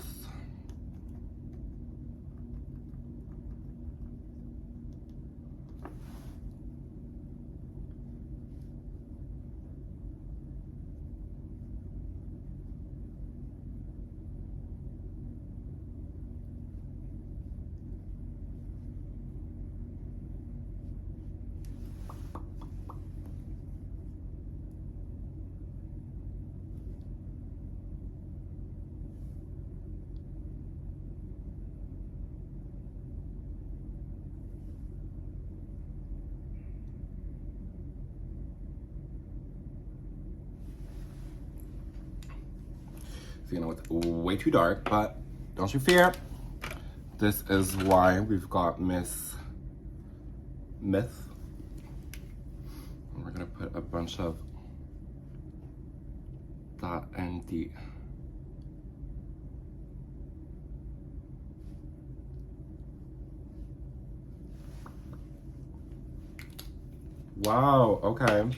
you know it's way too dark, but don't you fear. This is why we've got Miss Myth. And we're gonna put a bunch of that and the wow, okay.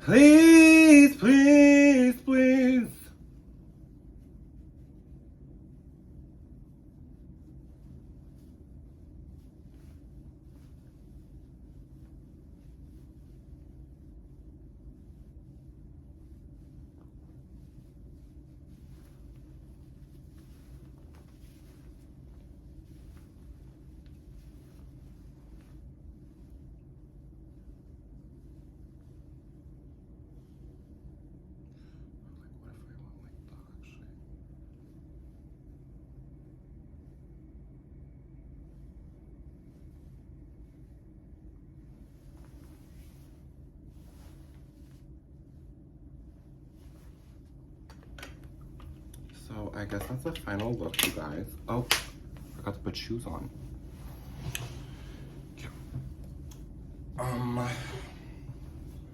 Please, please, please. So I guess that's the final look, you guys. Oh, I forgot to put shoes on.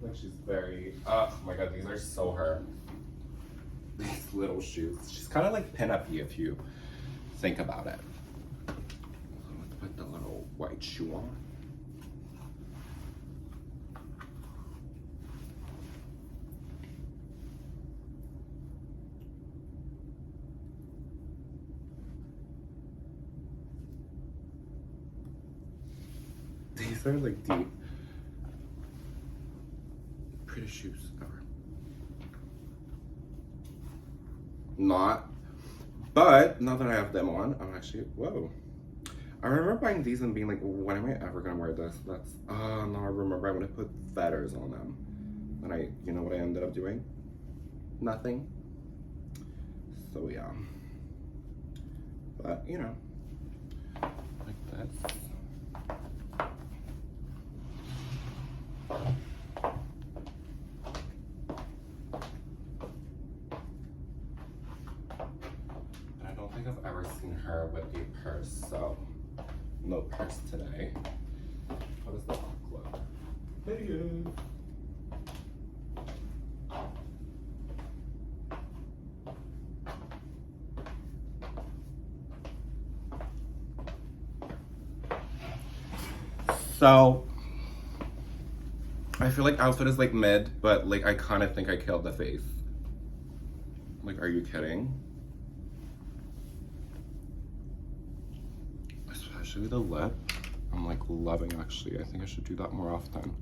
Like she's very, oh my god, these are so her. These little shoes. She's kind of like pin-up-y if you think about it. So let's put the little white shoe on. These are like the prettiest shoes ever. Not, but now that I have them on, I'm actually, whoa. I remember buying these and being like, when am I ever gonna wear this? That's, no, I remember I want to put feathers on them. And you know what I ended up doing? Nothing. So yeah. But, you know, like this. I don't think I've ever seen her with a purse, so no purse today. How does the look look? There he is. So I feel like outfit is like mid, but like I kind of think I killed the face. Like, are you kidding? Especially the lip. I'm like loving actually. I think I should do that more often.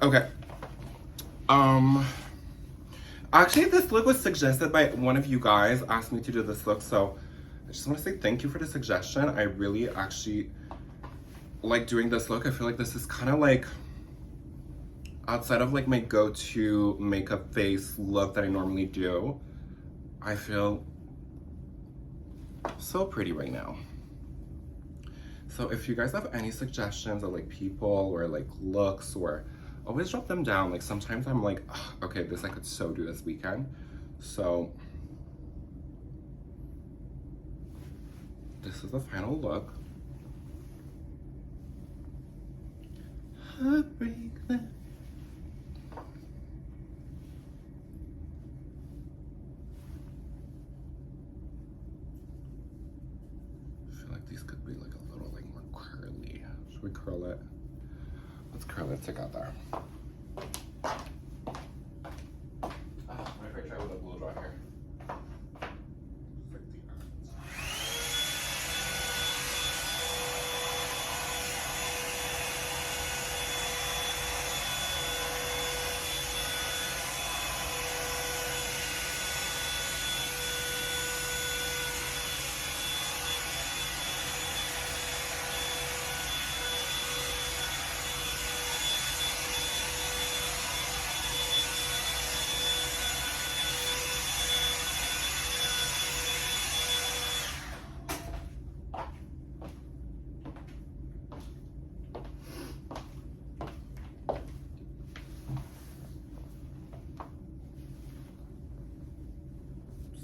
Okay. Actually, this look was suggested by one of you guys, asked me to do this look, so I just want to say thank you for the suggestion. I really actually like doing this look. I feel like this is kind of like outside of like my go-to makeup face look that I normally do. I feel so pretty right now. So if you guys have any suggestions of like people or like looks, or always drop them down. Like sometimes I'm like, okay, this I could so do this weekend. So this is the final look. Heartbreak that. I feel like these could be like a little like more curly. Should we curl it? Let's curl it together. What if I try with a blow dry here?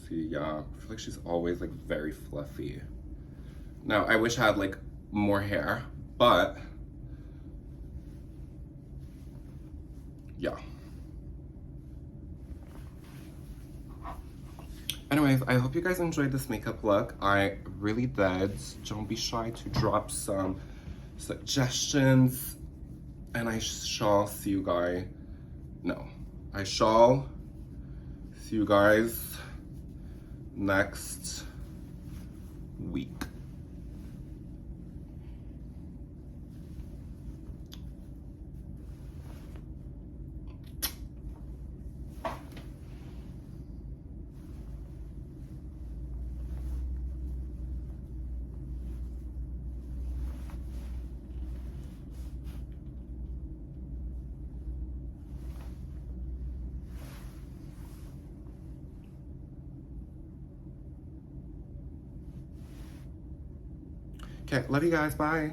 See, yeah, I feel like she's always like very fluffy. Now, I wish I had like more hair, but yeah. Anyways, I hope you guys enjoyed this makeup look. I really did. Don't be shy to drop some suggestions. And I shall see you guys. No, I shall see you guys next week. Okay, love you guys. Bye.